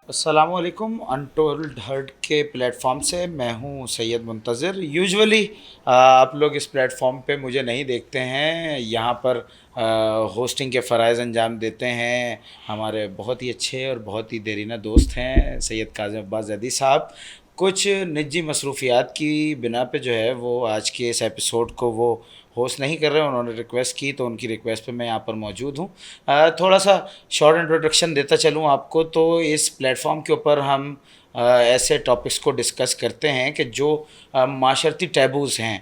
अस्सलामुअलैकुम। Untold heard के platform से मैं हूं सैयद मुंतज़िर। यूजुअली आप लोग इस प्लेटफॉर्म पे मुझे नहीं देखते हैं। यहाँ पर होस्टिंग के फ़राइज़ अंजाम देते हैं हमारे बहुत ही अच्छे और बहुत ही देरीना दोस्त हैं सैयद काज़िम अब्बास ज़ैदी साहब। कुछ निजी मसरूफियात की बिना पे जो है वो आज के इस एपिसोड को वो होस्ट नहीं कर रहे। उन्होंने रिक्वेस्ट की तो उनकी रिक्वेस्ट पे मैं यहाँ पर मौजूद हूँ। थोड़ा सा शॉर्ट इंट्रोडक्शन देता चलूँ आपको। तो इस प्लेटफॉर्म के ऊपर हम ऐसे टॉपिक्स को डिस्कस करते हैं कि जो माशरती टैबूज़ हैं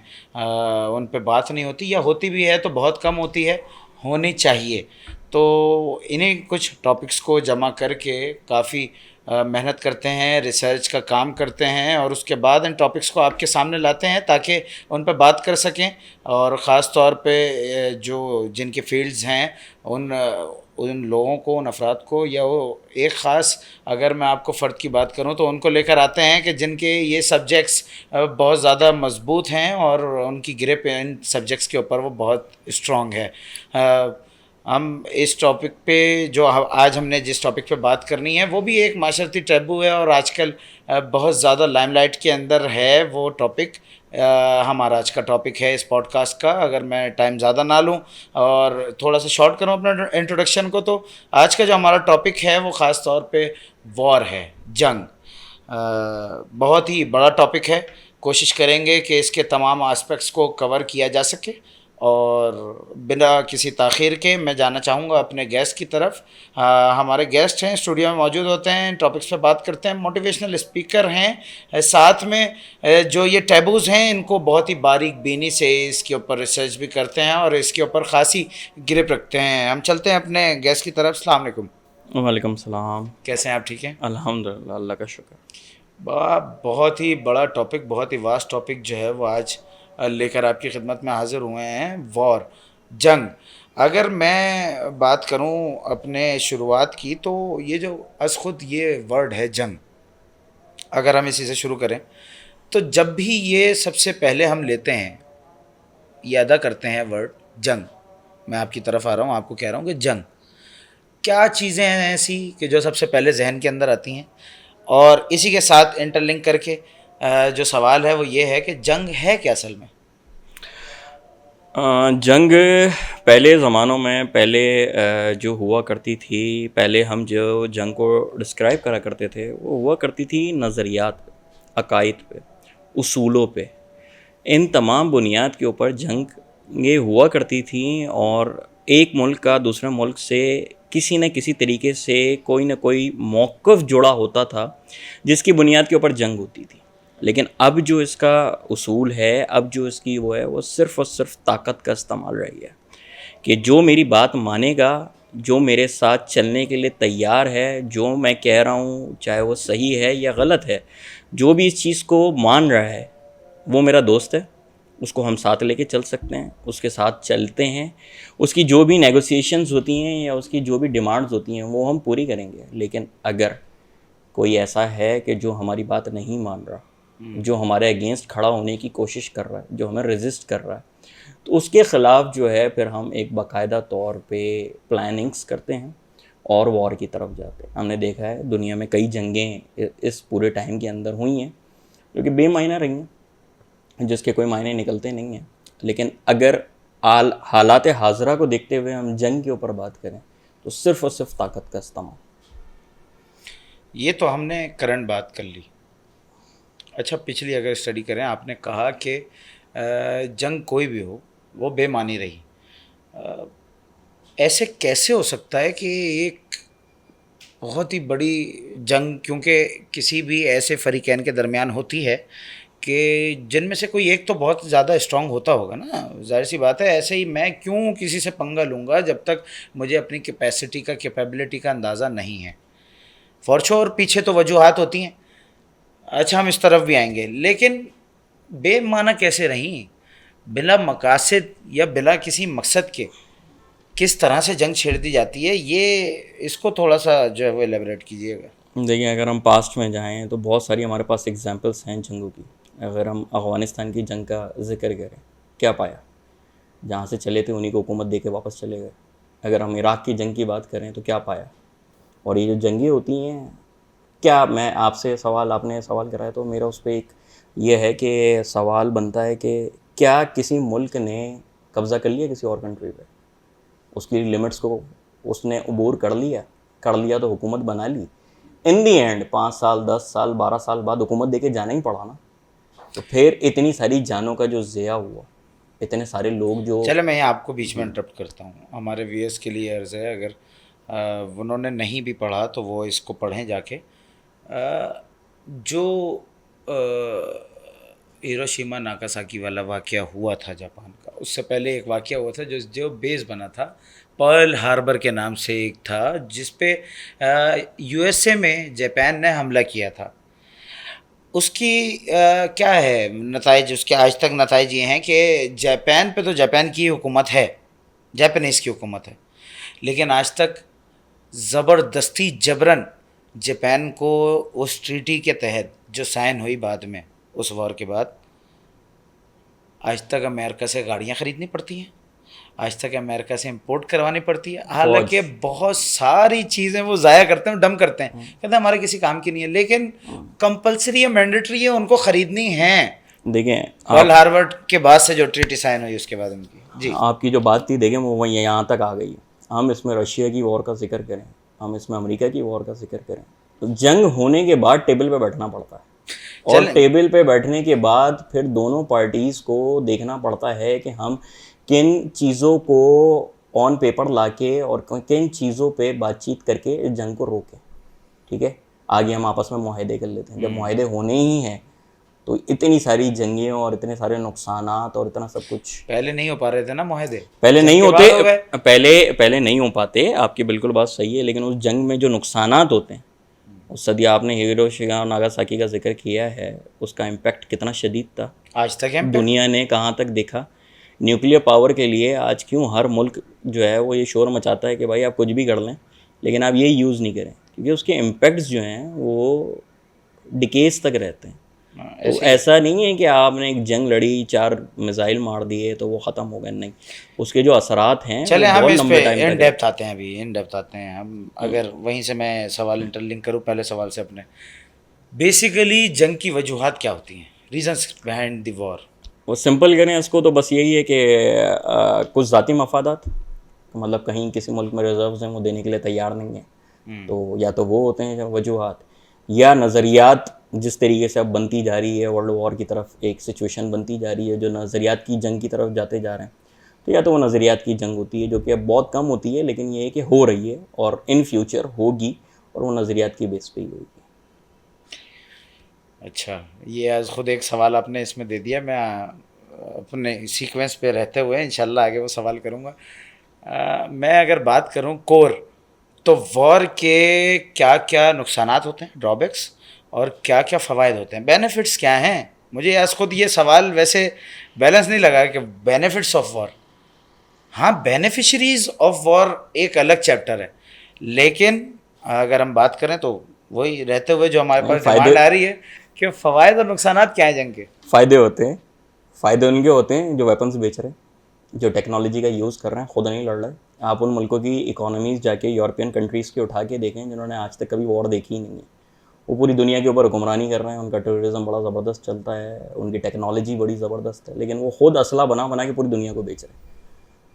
उन पे बात नहीं होती, या होती भी है तो बहुत कम होती है, होनी चाहिए। तो इन्हीं कुछ टॉपिक्स को जमा करके काफ़ी मेहनत करते हैं, रिसर्च का काम करते हैं और उसके बाद इन टॉपिक्स को आपके सामने लाते हैं ताकि उन पर बात कर सकें। और ख़ास तौर पे जो जिनके फील्ड्स हैं उन उन लोगों को, उन अफराद को, या वो एक ख़ास, अगर मैं आपको फ़र्द की बात करूं तो उनको लेकर आते हैं कि जिनके ये सब्जेक्ट्स बहुत ज़्यादा मज़बूत हैं और उनकी ग्रिप इन सब्जेक्ट्स के ऊपर वो बहुत स्ट्रॉन्ग है। हम इस टॉपिक पे जो आज हमने जिस टॉपिक पे बात करनी है वो भी एक माशरती टैबू है और आजकल बहुत ज़्यादा लाइमलाइट के अंदर है वो टॉपिक। हमारा आज का टॉपिक है इस पॉडकास्ट का, अगर मैं टाइम ज़्यादा ना लूँ और थोड़ा सा शॉर्ट करूँ अपना इंट्रोडक्शन को, तो आज का जो हमारा टॉपिक है वो ख़ास तौर पे वॉर है, जंग। बहुत ही बड़ा टॉपिक है। कोशिश करेंगे कि इसके तमाम एस्पेक्ट्स को कवर किया जा सके। और बिना किसी ताख़ीर के मैं जाना चाहूँगा अपने गेस्ट की तरफ। हमारे गेस्ट हैं, स्टूडियो में मौजूद होते हैं, टॉपिक्स पे बात करते हैं, मोटिवेशनल स्पीकर हैं। साथ में जो ये टैबूज़ हैं इनको बहुत ही बारीक बीनी से इसके ऊपर रिसर्च भी करते हैं और इसके ऊपर ख़ासी गिरप रखते हैं। हम चलते हैं अपने गेस्ट की तरफ। अस्सलाम वालेकुम। वालेकुम सलाम। कैसे हैं आप? ठीक हैं? अल्हम्दुलिल्लाह, अल्लाह का शुक्र। बहुत ही बड़ा टॉपिक, बहुत ही वास्ट टॉपिक जो है वो आज लेकर आपकी खिदमत में हाज़िर हुए हैं, वॉर, जंग। अगर मैं बात करूं अपने शुरुआत की, तो ये जो अस खुद ये वर्ड है जंग, अगर हम इसी से शुरू करें तो जब भी ये सबसे पहले हम लेते हैं, ये अदा करते हैं वर्ड जंग, मैं आपकी तरफ आ रहा हूँ, आपको कह रहा हूँ कि जंग क्या चीज़ें हैं ऐसी कि जो सबसे पहले जहन के अंदर आती हैं। और इसी के साथ इंटरलिंक करके जो सवाल है वो ये है कि जंग है क्या असल में? जंग पहले ज़मानों में जो हुआ करती थी, पहले हम जो जंग को डिस्क्राइब करा करते थे वो हुआ करती थी नज़रियात पे, अकायद पे, उसूलों पे। इन तमाम बुनियाद के ऊपर जंग ये हुआ करती थी और एक मुल्क का दूसरे मुल्क से किसी न किसी तरीके से कोई ना कोई मौक़िफ़ जुड़ा होता था जिसकी बुनियाद के ऊपर जंग होती थी। लेकिन अब जो इसका उसूल है, अब जो इसकी वो है, वो सिर्फ़ और सिर्फ ताकत का इस्तेमाल रही है कि जो मेरी बात मानेगा, जो मेरे साथ चलने के लिए तैयार है, जो मैं कह रहा हूँ चाहे वो सही है या गलत है, जो भी इस चीज़ को मान रहा है वो मेरा दोस्त है। उसको हम साथ लेके चल सकते हैं, उसके साथ चलते हैं, उसकी जो भी नेगोशिएशंस होती हैं या उसकी जो भी डिमांड्स होती हैं वो हम पूरी करेंगे। लेकिन अगर कोई ऐसा है कि जो हमारी बात नहीं मान रहा, जो हमारे अगेंस्ट खड़ा होने की कोशिश कर रहा है, जो हमें रेजिस्ट कर रहा है, तो उसके ख़िलाफ़ जो है फिर हम एक बाकायदा तौर पे प्लानिंग्स करते हैं और वॉर की तरफ जाते हैं। हमने देखा है दुनिया में कई जंगें इस पूरे टाइम के अंदर हुई हैं जो कि बेमायना रही हैं, जिसके कोई मायने निकलते नहीं हैं। लेकिन अगर हालात हाज़रा को देखते हुए हम जंग के ऊपर बात करें तो सिर्फ़ और सिर्फ ताकत का इस्तेमाल। ये तो हमने करंट बात कर ली। अच्छा, पिछली अगर स्टडी करें, आपने कहा कि जंग कोई भी हो वो बेमानी रही। अ, ऐसे कैसे हो सकता है कि एक बहुत ही बड़ी जंग, क्योंकि किसी भी ऐसे फ़रीक़ैन के दरमियान होती है कि जिनमें से कोई एक तो बहुत ज़्यादा स्ट्रॉन्ग होता होगा ना, ज़ाहिर सी बात है। ऐसे ही मैं क्यों किसी से पंगा लूँगा जब तक मुझे अपनी कैपेसिटी का, कैपेबिलिटी का अंदाज़ा नहीं है। फॉर श्योर पीछे तो वजूहात होती हैं। अच्छा, हम इस तरफ भी आएंगे, लेकिन बेमाना कैसे रहीं, बिला मकासद या बिला किसी मकसद के किस तरह से जंग छेड़ दी जाती है, ये इसको थोड़ा सा जो है वो एलेबरेट कीजिएगा। देखिए, अगर हम पास्ट में जाएँ तो बहुत सारी हमारे पास एग्जांपल्स हैं जंगों की। अगर हम अफ़गानिस्तान की जंग का ज़िक्र करें, क्या पाया? जहाँ से चले थे उन्हीं को हुकूमत दे के वापस चले गए। अगर हम इराक़ की जंग की बात करें तो क्या पाया? और ये जो जंगें होती हैं क्या मैं आपसे सवाल, आपने सवाल कराया तो मेरा उस पर एक ये है कि सवाल बनता है कि क्या किसी मुल्क ने कब्ज़ा कर लिया किसी और कंट्री पे, उसकी लिमिट्स को उसने अबूर कर लिया तो हुकूमत बना ली, इन दी एंड 5 साल 10 साल 12 साल बाद हुकूमत दे के जाना ही पड़ा ना। तो फिर इतनी सारी जानों का जो ज़िया हुआ, इतने सारे लोग जो चलो मैं यहाँ आपको बीच में इंटरप्ट करता हूँ, हमारे व्यूअर्स के लिए अर्ज़ है, अगर उन्होंने नहीं भी पढ़ा तो वो इसको पढ़ें जाके। जो हिरोशिमा नागासाकी वाला वाक़या हुआ था जापान का, उससे पहले एक वाक़या हुआ था जो बेस बना था, पर्ल हार्बर के नाम से एक था, जिस पे यूएसए में जापान ने हमला किया था। उसकी क्या है नताइज, उसके आज तक नताइज ये हैं कि जापान पे तो जापान की हुकूमत है, जापानीज़ की हुकूमत है, लेकिन आज तक ज़बरदस्ती जबरन जापान को उस ट्रीटी के तहत जो साइन हुई बाद में, उस वॉर के बाद, आज तक अमेरिका से गाड़ियाँ ख़रीदनी पड़ती हैं, आज तक अमेरिका से इंपोर्ट करवानी पड़ती है। हालांकि बहुत सारी चीज़ें वो ज़ाया करते हैं, डम करते हैं, कहते हैं हमारे किसी काम की नहीं है, लेकिन कंपलसरी है, मैंडेटरी है, उनको ख़रीदनी है। देखें पर्ल हार्बर के बाद से जो ट्रीटी साइन हुई उसके बाद उनकी, जी आपकी जो बात थी देखें वो वही यहाँ तक आ गई। हम इसमें रशिया की वॉर का जिक्र करें, हम इसमें अमेरिका की वॉर का जिक्र करें, तो जंग होने के बाद टेबल पे बैठना पड़ता है, और टेबल पे बैठने के बाद फिर दोनों पार्टीज़ को देखना पड़ता है कि हम किन चीज़ों को ऑन पेपर लाके और किन चीज़ों पे बातचीत करके इस जंग को रोकें। ठीक है, आगे हम आपस में मुआहदे कर लेते हैं। जब मुआहदे होने ही हैं तो इतनी सारी जंगें और इतने सारे नुकसानात और इतना सब कुछ, पहले नहीं हो पा रहे थे ना मुआहदे, पहले नहीं होते, पहले नहीं हो पाते, आपकी बिल्कुल बात सही है, लेकिन उस जंग में जो नुकसानात होते हैं, उस सदी आपने हिरोशिमा और नागासाकी का जिक्र किया है, उसका इम्पैक्ट कितना शदीद था, आज तक है। दुनिया ने कहाँ तक देखा। न्यूक्लियर पावर के लिए आज क्यों हर मुल्क जो है वो ये शोर मचाता है कि भाई आप कुछ भी कर लें लेकिन आप ये यूज़ नहीं करें, क्योंकि उसके इम्पैक्ट्स जो हैं वो डिकेज तक रहते हैं। तो ऐसा नहीं है कि आपने एक जंग लड़ी, 4 मिसाइल मार दिए तो वो ख़त्म हो गए, नहीं, उसके जो असरात हैं चले वो हम बहुत इस लंबे पे टाइम इन तक डेप्थ आते हैं, अभी इन डेप्थ आते हैं हम। अगर वहीं से मैं सवाल इंटरलिंक करूं पहले सवाल से अपने, बेसिकली जंग की वजूहात क्या होती हैं, रीजंस बिहाइंड द वॉर? वो सिंपल करें इसको तो बस यही है कि कुछ ज़ाती मफादात, मतलब कहीं किसी मुल्क में रिजर्व्स हैं वो देने के लिए तैयार नहीं है, तो या तो वो होते हैं वजूहात, या नज़रियात जिस तरीके से अब बनती जा रही है, वर्ल्ड वॉर की तरफ एक सिचुएशन बनती जा रही है, जो नज़रियात की जंग की तरफ जाते जा रहे हैं, तो या तो वो नज़रियात की जंग होती है जो कि अब बहुत कम होती है, लेकिन ये है कि हो रही है और इन फ्यूचर होगी, और वो नज़रियात की बेस पे ही होगी। अच्छा, ये आज खुद एक सवाल आपने इसमें दे दिया, मैं अपने सीक्वेंस पे रहते हुए इंशाल्लाह आगे वो सवाल करूँगा। मैं अगर बात करूँ कोर, तो वॉर के क्या क्या नुकसानात होते हैं, ड्रॉबैक्स, और क्या क्या फ़वाइद होते हैं, बेनिफिट्स क्या हैं? मुझे आज खुद ये सवाल वैसे बैलेंस नहीं लगा कि बेनिफिट्स ऑफ वॉर, हाँ बेनिफिशरीज ऑफ वॉर एक अलग चैप्टर है, लेकिन अगर हम बात करें तो वही रहते हुए जो हमारे पास डिमांड आ रही है कि फ़वाइद और नुकसानात क्या हैं जंग के। फ़ायदे होते हैं, फ़ायदे उनके होते हैं जो वेपन्स बेच रहे हैं, जो टेक्नोलॉजी का यूज़ कर रहे हैं, खुद नहीं लड़ रहे। आप उन मुल्कों की इकोनॉमीज़ जाके यूरोपियन कंट्रीज़ की उठा के देखें जिन्होंने आज तक कभी वॉर देखी ही नहीं है, वो पूरी दुनिया के ऊपर हुक्मरानी कर रहे हैं, उनका टेररिज्म बड़ा ज़बरदस्त चलता है, उनकी टेक्नोलॉजी बड़ी ज़बरदस्त है, लेकिन वो खुद असला बना के पूरी दुनिया को बेच रहे हैं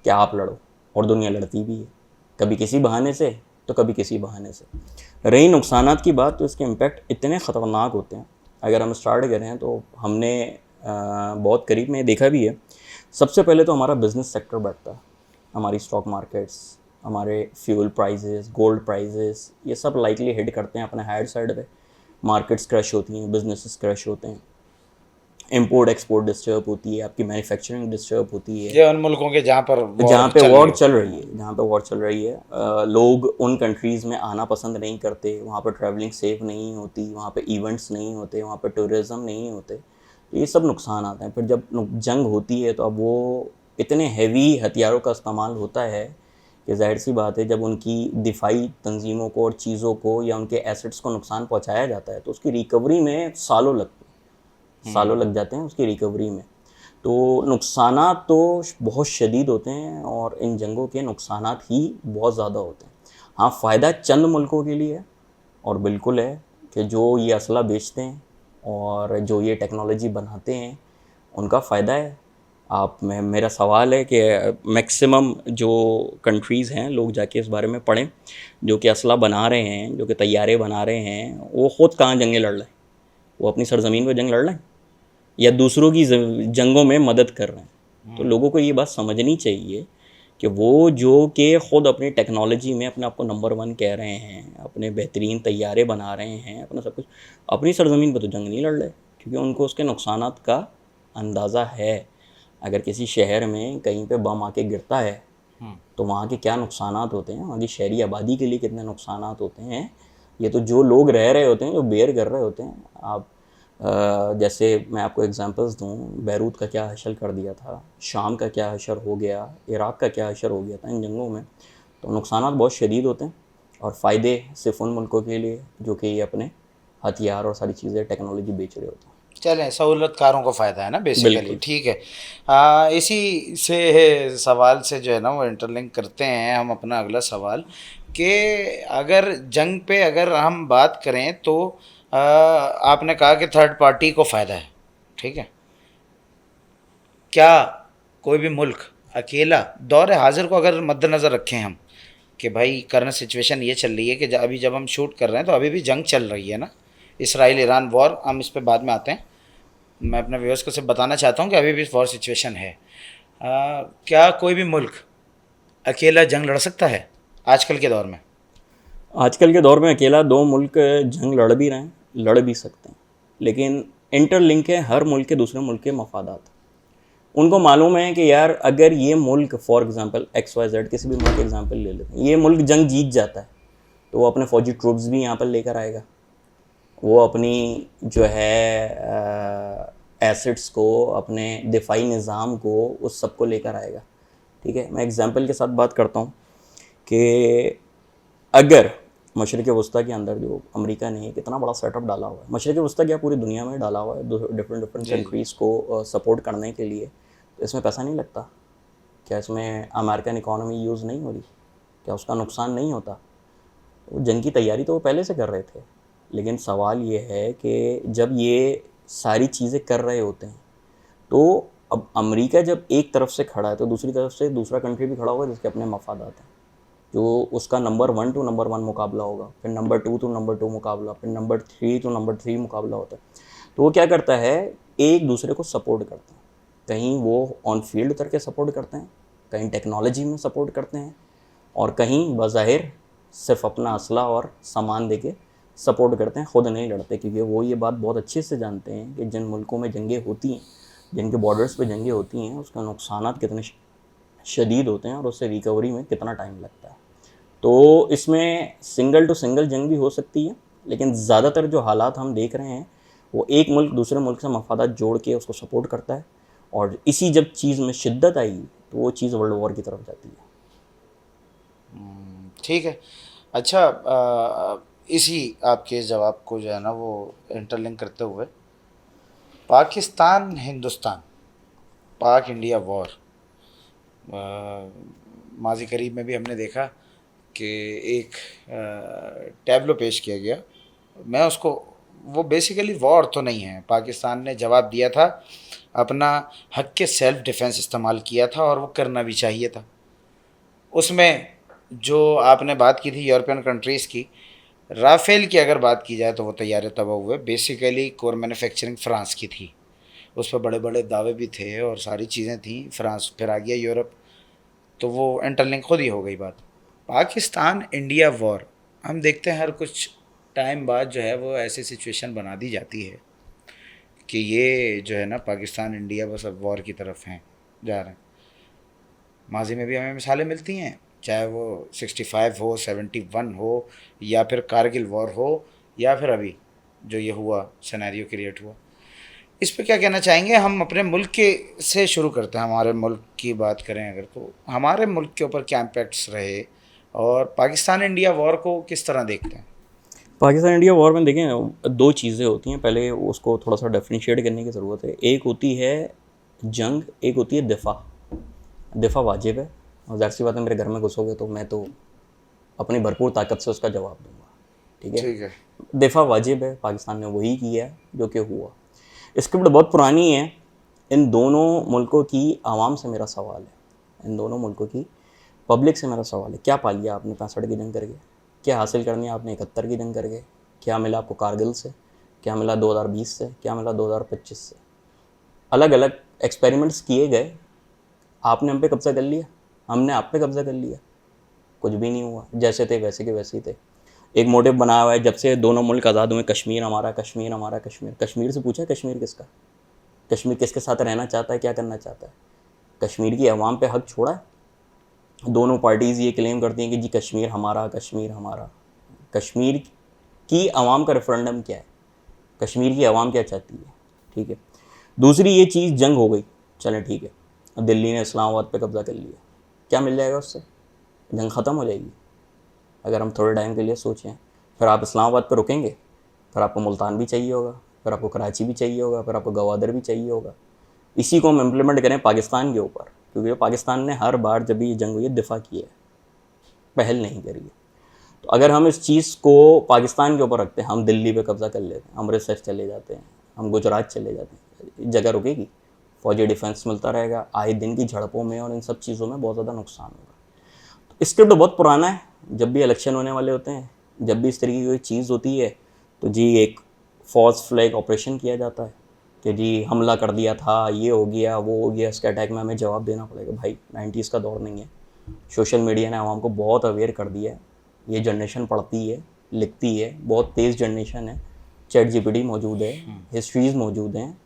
कि आप लड़ो, और दुनिया लड़ती भी है, कभी किसी बहाने से तो कभी किसी बहाने से। रही नुकसानात की बात, तो इसके इम्पैक्ट इतने ख़तरनाक होते हैं। अगर हम स्टार्ट करें तो हमने बहुत करीब में देखा भी है। सबसे पहले तो हमारा बिज़नेस सेक्टर बढ़ता है, हमारी स्टॉक मार्केट्स, हमारे फ्यूल प्राइजेस, गोल्ड प्राइजेस, ये सब लाइकली हिट करते हैं अपने हायर साइड पे, मार्केट्स क्रश होती हैं, बिजनेसेस क्रश होते हैं, इंपोर्ट एक्सपोर्ट डिस्टर्ब होती है, आपकी मैन्युफैक्चरिंग डिस्टर्ब होती है, ये उन मुल्कों के जहाँ पर वॉर चल रही है, लोग उन कंट्रीज़ में आना पसंद नहीं करते, वहाँ पर ट्रैवलिंग सेफ नहीं होती, वहाँ पे इवेंट्स नहीं होते, वहाँ पे टूरिज़्म नहीं होते, तो ये सब नुकसान आते हैं। फिर जब जंग होती है तो अब वो इतने हैवी हथियारों का इस्तेमाल होता है कि जाहिर सी बात है जब उनकी दिफाई तंजीमों को और चीज़ों को या उनके एसेट्स को नुकसान पहुँचाया जाता है तो उसकी रिकवरी में सालों लग जाते हैं उसकी रिकवरी में। तो नुकसानात तो बहुत शदीद होते हैं और इन जंगों के नुकसानात ही बहुत ज़्यादा होते हैं। हाँ, फ़ायदा चंद मुल्कों के लिए है और बिल्कुल है कि जो ये असला बेचते हैं और जो ये टेक्नोलॉजी बनाते हैं उनका फ़ायदा है। आप मैं मेरा सवाल है कि मैक्सिमम जो कंट्रीज़ हैं लोग जाके इस बारे में पढ़ें, जो कि असला बना रहे हैं, जो कि तैयारे बना रहे हैं, वो ख़ुद कहाँ जंगें लड़ रहे हैं? वो अपनी सरज़मीन पर जंग लड़ रहे हैं या दूसरों की जंगों में मदद कर रहे हैं? तो लोगों को ये बात समझनी चाहिए कि वो जो कि ख़ुद अपनी टेक्नोलॉजी में अपने आप को नंबर 1 कह रहे हैं, अपने बेहतरीन तैयारे बना रहे हैं, अपना सब कुछ, अपनी सरज़मीन पर तो जंग नहीं लड़ रहे, क्योंकि उनको उसके नुकसानात का अंदाज़ा है। अगर किसी शहर में कहीं पे बम आके गिरता है तो वहाँ के क्या नुकसानात होते हैं, वहाँ की शहरी आबादी के लिए कितने नुकसानात होते हैं, ये तो जो लोग रह रहे होते हैं, जो बेयर कर रहे होते हैं। आप जैसे मैं आपको एग्जांपल्स दूँ, बैरूत का क्या हशर कर दिया था, शाम का क्या हशर हो गया, इराक़ का क्या हशर हो गया था इन जंगों में। तो नुकसानात बहुत शदीद होते हैं और फ़ायदे सिर्फ उन मुल्कों के लिए जो कि ये अपने हथियार और सारी चीज़ें टेक्नोलॉजी बेच रहे होते हैं। चलें, सहूलतकारों को फ़ायदा है ना बेसिकली, बिल्कुल। ठीक है। इसी से सवाल से जो है ना वो इंटरलिंक करते हैं हम अपना अगला सवाल कि अगर जंग पे अगर हम बात करें तो आपने कहा कि थर्ड पार्टी को फ़ायदा है, ठीक है। क्या कोई भी मुल्क अकेला दौर हाजिर को अगर मद्देनज़र रखें हम कि भाई करंट सिचुएशन ये चल रही है कि अभी जब हम शूट कर रहे हैं तो अभी भी जंग चल रही है ना, इसराइल ईरान वॉर, हम इस पे बाद में आते हैं। मैं अपने व्यूअर्स को सिर्फ बताना चाहता हूँ कि अभी भी वॉर सिचुएशन है। क्या कोई भी मुल्क अकेला जंग लड़ सकता है आजकल के दौर में? आजकल के दौर में अकेला 2 मुल्क जंग लड़ भी रहे हैं, लड़ भी सकते हैं, लेकिन इंटरलिंक है हर मुल्क के दूसरे मुल्क के मफादात। उनको मालूम है कि यार अगर ये मुल्क फॉर एग्ज़ाम्पल XYZ किसी भी मुल्क का एग्ज़ाम्पल ले लेते हैं, ये मुल्क जंग जीत जाता है तो वो अपने फ़ौजी ट्रूप्स भी यहाँ पर लेकर आएगा, वो अपनी जो है एसेट्स को, अपने दिफाई निज़ाम को, उस सब को लेकर आएगा। ठीक है, मैं एग्ज़ाम्पल के साथ बात करता हूँ कि अगर मशरिक़ वस्ता के अंदर जो अमेरिका ने कितना बड़ा सेटअप डाला हुआ है, मशरिक़ वस्ता क्या पूरी दुनिया में डाला हुआ है डिफरेंट कंट्रीज़ को सपोर्ट करने के लिए, तो इसमें पैसा नहीं लगता क्या? इसमें अमेरिकन इकॉनमी यूज़ नहीं हो रही क्या? उसका नुकसान नहीं होता? वो जंग की तैयारी तो वो पहले से कर रहे थे, लेकिन सवाल ये है कि जब ये सारी चीज़ें कर रहे होते हैं तो अब अमेरिका जब एक तरफ से खड़ा है तो दूसरी तरफ से दूसरा कंट्री भी खड़ा होगा जिसके अपने मफादात हैं, जो उसका नंबर 1 टू नंबर 1 मुकाबला होगा, फिर नंबर 2 टू नंबर 2 मुकाबला, फिर नंबर 3 टू नंबर 3 मुकाबला होता है। तो वो क्या करता है, एक दूसरे को सपोर्ट करते हैं, कहीं वो ऑन फील्ड उतर के सपोर्ट करते हैं, कहीं टेक्नोलॉजी में सपोर्ट करते हैं, और कहीं बज़ाहिर सिर्फ अपना असला और सामान देके सपोर्ट करते हैं, ख़ुद नहीं लड़ते, क्योंकि वो ये बात बहुत अच्छे से जानते हैं कि जिन मुल्कों में जंगें होती हैं, जिनके बॉर्डर्स पे जंगें होती हैं, उसका नुकसानात कितने शदीद होते हैं और उससे रिकवरी में कितना टाइम लगता है। तो इसमें सिंगल टू सिंगल जंग भी हो सकती है, लेकिन ज़्यादातर जो हालात हम देख रहे हैं वो एक मुल्क दूसरे मुल्क से मफादात जोड़ के उसको सपोर्ट करता है, और इसी जब चीज़ में शिद्दत आई तो वो चीज़ वर्ल्ड वॉर की तरफ जाती है। ठीक है। अच्छा, इसी आपके जवाब को जो है ना वो इंटरलिंक करते हुए पाकिस्तान हिंदुस्तान, पाक इंडिया वॉर, माजी करीब में भी हमने देखा कि एक टैब्लो पेश किया गया। मैं उसको, वो बेसिकली वॉर तो नहीं है, पाकिस्तान ने जवाब दिया था, अपना हक के सेल्फ डिफेंस इस्तेमाल किया था और वो करना भी चाहिए था। उसमें जो आपने बात की थी यूरोपियन कंट्रीज़ की, राफेल की अगर बात की जाए तो वो तैयारे तबाह हुए, बेसिकली कोर मैन्युफैक्चरिंग फ़्रांस की थी, उस पर बड़े बड़े दावे भी थे और सारी चीज़ें थी। फ्रांस फिर आ गया यूरोप, तो वो इंटरलिंक खुद ही हो गई बात। पाकिस्तान इंडिया वॉर, हम देखते हैं हर कुछ टाइम बाद जो है वो ऐसी सिचुएशन बना दी जाती है कि ये जो है ना पाकिस्तान इंडिया बस अब वॉर की तरफ हैं जा रहे हैं। माजी में भी हमें मिसालें मिलती हैं, चाहे वो 65 हो, 71 हो, या फिर कारगिल वॉर हो, या फिर अभी जो ये हुआ सिनेरियो क्रिएट हुआ। इस पे क्या कहना चाहेंगे? हम अपने मुल्क के से शुरू करते हैं, हमारे मुल्क की बात करें अगर, तो हमारे मुल्क के ऊपर क्या इम्पैक्ट्स रहे और पाकिस्तान इंडिया वॉर को किस तरह देखते हैं? पाकिस्तान इंडिया वॉर में देखें 2 चीज़ें होती हैं, पहले उसको थोड़ा सा डिफरेंशिएट करने की ज़रूरत है। एक होती है जंग, एक होती है दिफा। दिफा वाजिब है, और ज़ाहिर सी बात है मेरे घर में घुसोगे तो मैं तो अपनी भरपूर ताकत से उसका जवाब दूंगा। ठीक है। ठीक है। दिफा वाजिब है, पाकिस्तान ने वही किया है जो कि हुआ। स्क्रिप्ट बहुत पुरानी है। इन दोनों मुल्कों की आवाम से मेरा सवाल है, इन दोनों मुल्कों की पब्लिक से मेरा सवाल है, क्या पा लिया आपने 65 की जंग करके? क्या हासिल करनी है आपने 71 की जंग करके? क्या मिला आपको कारगिल से? क्या मिला 2020 से? क्या मिला 2025 से? अलग अलग एक्सपेरिमेंट्स किए गए, आपने हम पे कब्जा कर लिया, हमने आप पे कब्जा कर लिया, कुछ भी नहीं हुआ, जैसे थे वैसे के वैसे ही थे। एक मोटिव बनाया हुआ है जब से दोनों मुल्क आज़ाद हुए, कश्मीर हमारा, कश्मीर हमारा, कश्मीर। कश्मीर से पूछा है कश्मीर किसका? कश्मीर किसके साथ रहना चाहता है, क्या करना चाहता है? कश्मीर की आवाम पे हक छोड़ा है। दोनों पार्टीज़ ये क्लेम करती हैं कि जी कश्मीर हमारा, कश्मीर हमारा। कश्मीर की आवाम का रेफरेंडम क्या है? कश्मीर की आवाम क्या चाहती है? ठीक है। दूसरी ये चीज़, जंग हो गई, चलें ठीक है, अब दिल्ली ने इस्लामाबाद पे कब्ज़ा कर लिया, क्या मिल जाएगा उससे? जंग ख़त्म हो जाएगी। अगर हम थोड़े टाइम के लिए सोचें, फिर आप इस्लामाबाद पर रुकेंगे, फिर आपको मुल्तान भी चाहिए होगा, फिर आपको कराची भी चाहिए होगा, फिर आपको गवादर भी चाहिए होगा। इसी को हम इम्प्लीमेंट करें पाकिस्तान के ऊपर, क्योंकि पाकिस्तान ने हर बार जब ये जंग हुई है दिफा किया है, पहल नहीं करी है। तो अगर हम इस चीज़ को पाकिस्तान के ऊपर रखते हैं, हम दिल्ली पे कब्ज़ा कर लेते हैं, अमृतसर चले जाते हैं, हम गुजरात चले जाते हैं, जगह रुकेगी? फौजी डिफेंस मिलता रहेगा, आए दिन की झड़पों में और इन सब चीज़ों में बहुत ज़्यादा नुकसान होगा। स्क्रिप्ट बहुत पुराना है। जब भी इलेक्शन होने वाले होते हैं, जब भी इस तरीके की कोई चीज़ होती है, तो जी एक फॉल्स फ्लैग ऑपरेशन किया जाता है कि जी हमला कर दिया था, ये हो गया, वो हो गया, इसके अटैक में हमें जवाब देना पड़ेगा। भाई 90s का दौर नहीं है। सोशल मीडिया ने आवाम को बहुत अवेयर कर दिया है। ये जनरेशन पढ़ती है, लिखती है, बहुत तेज़ जनरेशन है। चैट जीपीटी मौजूद है, हिस्ट्रीज़ मौजूद हैं।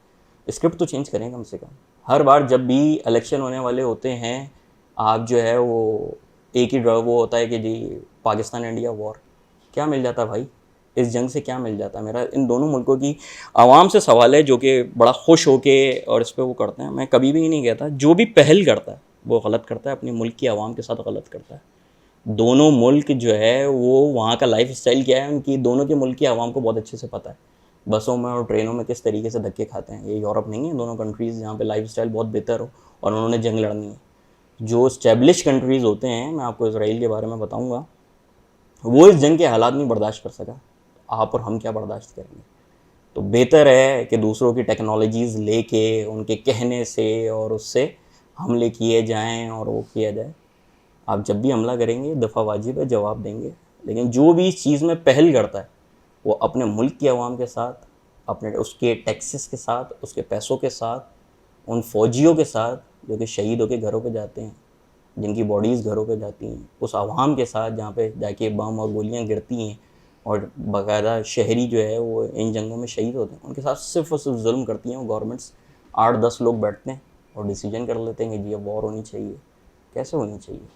स्क्रिप्ट तो चेंज करें कम से कम। हर बार जब भी इलेक्शन होने वाले होते हैं, आप जो है वो एक ही वो होता है कि जी पाकिस्तान इंडिया वॉर। क्या मिल जाता भाई इस जंग से? क्या मिल जाता? मेरा इन दोनों मुल्कों की आवाम से सवाल है, जो कि बड़ा खुश होके और इस पर वो करते हैं। मैं कभी भी नहीं कहता जो भी पहल करता है वो गलत करता है, अपने मुल्क की आवाम के साथ गलत करता है। दोनों मुल्क जो है वो वहाँ का लाइफ स्टाइल क्या है, उनकी दोनों के मुल्क की आवाम को बहुत अच्छे से पता है। बसों में और ट्रेनों में किस तरीके से धक्के खाते हैं। ये यूरोप नहीं है, दोनों कंट्रीज़ जहाँ पे लाइफ स्टाइल बहुत बेहतर हो और उन्होंने जंग लड़नी है। जो स्टैब्लिश कंट्रीज़ होते हैं, मैं आपको इसराइल के बारे में बताऊँगा, वो इस जंग के हालात नहीं बर्दाश्त कर सका। आप और हम क्या बर्दाश्त करेंगे? तो बेहतर है कि दूसरों की टेक्नोलॉजीज़ लेके, उनके कहने से और उससे हमले किए जाएं और वो किया जाए। आप जब भी हमला करेंगे, दफ़ा वाजिब है, जवाब देंगे। लेकिन जो भी इस चीज़ में पहल करता है, वो अपने मुल्क की आवाम के साथ, अपने उसके टैक्सेस के साथ, उसके पैसों के साथ, उन फ़ौजियों के साथ जो कि शहीद होकर घरों पे जाते हैं, जिनकी बॉडीज़ घरों पे जाती हैं, उस आवाम के साथ जहाँ पे जाके बम और गोलियाँ गिरती हैं और बाकायदा शहरी जो है वो इन जंगों में शहीद होते हैं, उनके साथ सिर्फ और सिर्फ जुल्म करती हैं वो गवर्नमेंट्स। 8-10 लोग बैठते हैं और डिसीजन कर लेते हैं कि जी अब वॉर होनी चाहिए। कैसे होनी चाहिए?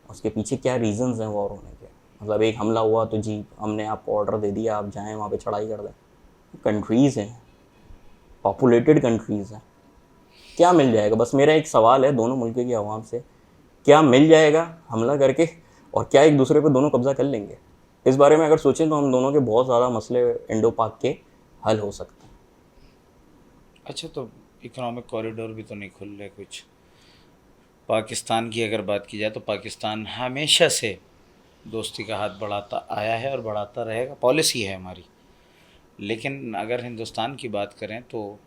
उसके पीछे क्या रीज़न्स हैं वॉर होने के? मतलब एक हमला हुआ तो जी हमने आपको ऑर्डर दे दिया, आप जाएं वहाँ पे चढ़ाई कर दें। कंट्रीज़ हैं, पॉपुलेटेड कंट्रीज़ हैं, क्या मिल जाएगा? बस मेरा एक सवाल है दोनों मुल्कों की आवाम से, क्या मिल जाएगा हमला करके? और क्या एक दूसरे पे दोनों कब्ज़ा कर लेंगे? इस बारे में अगर सोचें तो हम दोनों के बहुत ज़्यादा मसले इंडो पाक के हल हो सकते हैं। अच्छा, तो इकोनॉमिक कॉरिडोर भी तो नहीं खुल रहे कुछ। पाकिस्तान की अगर बात की जाए तो पाकिस्तान हमेशा से दोस्ती का हाथ बढ़ाता आया है और बढ़ाता रहेगा, पॉलिसी है हमारी। लेकिन अगर हिंदुस्तान की बात करें तो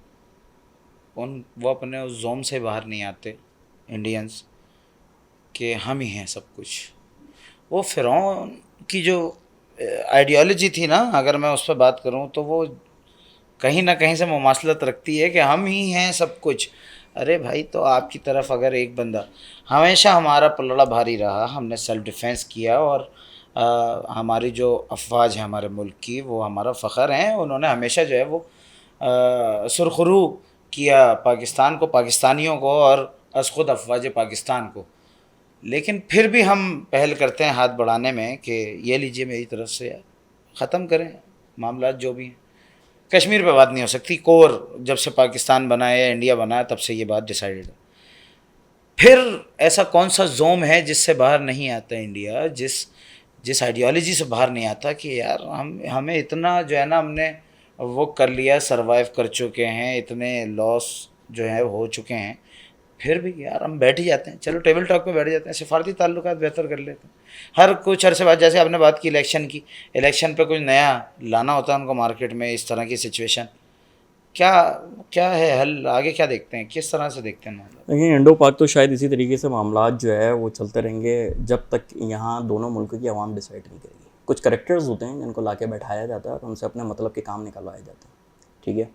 वो अपने उस जोन से बाहर नहीं आते इंडियंस, कि हम ही हैं सब कुछ। वो फ़िरौन की जो आइडियोलॉजी थी ना, अगर मैं उस पर बात करूं तो वो कहीं ना कहीं से मुमासलत रखती है कि हम ही हैं सब कुछ। अरे भाई, तो आपकी तरफ अगर एक बंदा, हमेशा हमारा पलड़ा भारी रहा, हमने सेल्फ डिफेंस किया और हमारी जो अफवाज है हमारे मुल्क की वो हमारा फ़ख्र हैं। उन्होंने हमेशा जो है वो सुरखरू किया पाकिस्तान को, पाकिस्तानियों को और अस खुद अफवाज पाकिस्तान को। लेकिन फिर भी हम पहल करते हैं हाथ बढ़ाने में कि ये लीजिए मेरी तरफ से, ख़त्म करें मामला जो भी हैं। कश्मीर पे बात नहीं हो सकती, कोर जब से पाकिस्तान बना है या इंडिया बना है तब से ये बात डिसाइडेड है। फिर ऐसा कौन सा जोम है जिससे बाहर नहीं आता इंडिया, जिस जिस आइडियोलॉजी से बाहर नहीं आता कि यार हमें इतना जो है ना, हमने वो कर लिया, सरवाइव कर चुके हैं, इतने लॉस जो है हो चुके हैं, फिर भी यार हम बैठ ही जाते हैं, चलो टेबल टॉक पे बैठ जाते हैं, सिफारती ताल्लुकात बेहतर कर लेते हैं। हर कुछ अरसे बाद, जैसे आपने बात की इलेक्शन की, इलेक्शन पे कुछ नया लाना होता है उनको मार्केट में, इस तरह की सिचुएशन, क्या क्या है हल, आगे क्या देखते हैं, किस तरह से देखते हैं मामला? देखिए, इंडो पाक तो शायद इसी तरीके से मामलात जो है वो चलते रहेंगे जब तक यहाँ दोनों मुल्कों की आवाम डिसाइड नहीं करेगी। कुछ करेक्टर्स होते हैं जिनको लाके बैठाया जाता है और उनसे अपने मतलब के काम निकलवाए जाते हैं, ठीक है।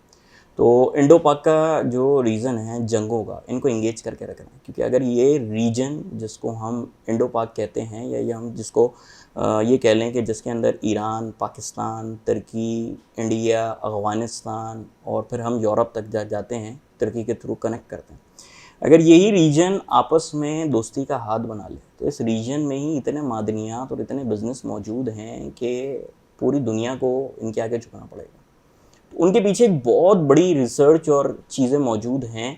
तो इंडो पाक का जो रीज़न है जंगों का, इनको इंगेज करके रखना है, क्योंकि अगर ये रीजन जिसको हम इंडो पाक कहते हैं, या ये हम जिसको ये कह लें कि जिसके अंदर ईरान, पाकिस्तान, तुर्की, इंडिया, अफ़गानिस्तान और फिर हम यूरोप तक जाते हैं, तुर्की के थ्रू कनेक्ट करते हैं। अगर यही रीजन आपस में दोस्ती का हाथ बना ले, तो इस रीजन में ही इतने मादनियात और इतने बिजनेस मौजूद हैं कि पूरी दुनिया को इनके आगे झुकना पड़ेगा। तो उनके पीछे एक बहुत बड़ी रिसर्च और चीज़ें मौजूद हैं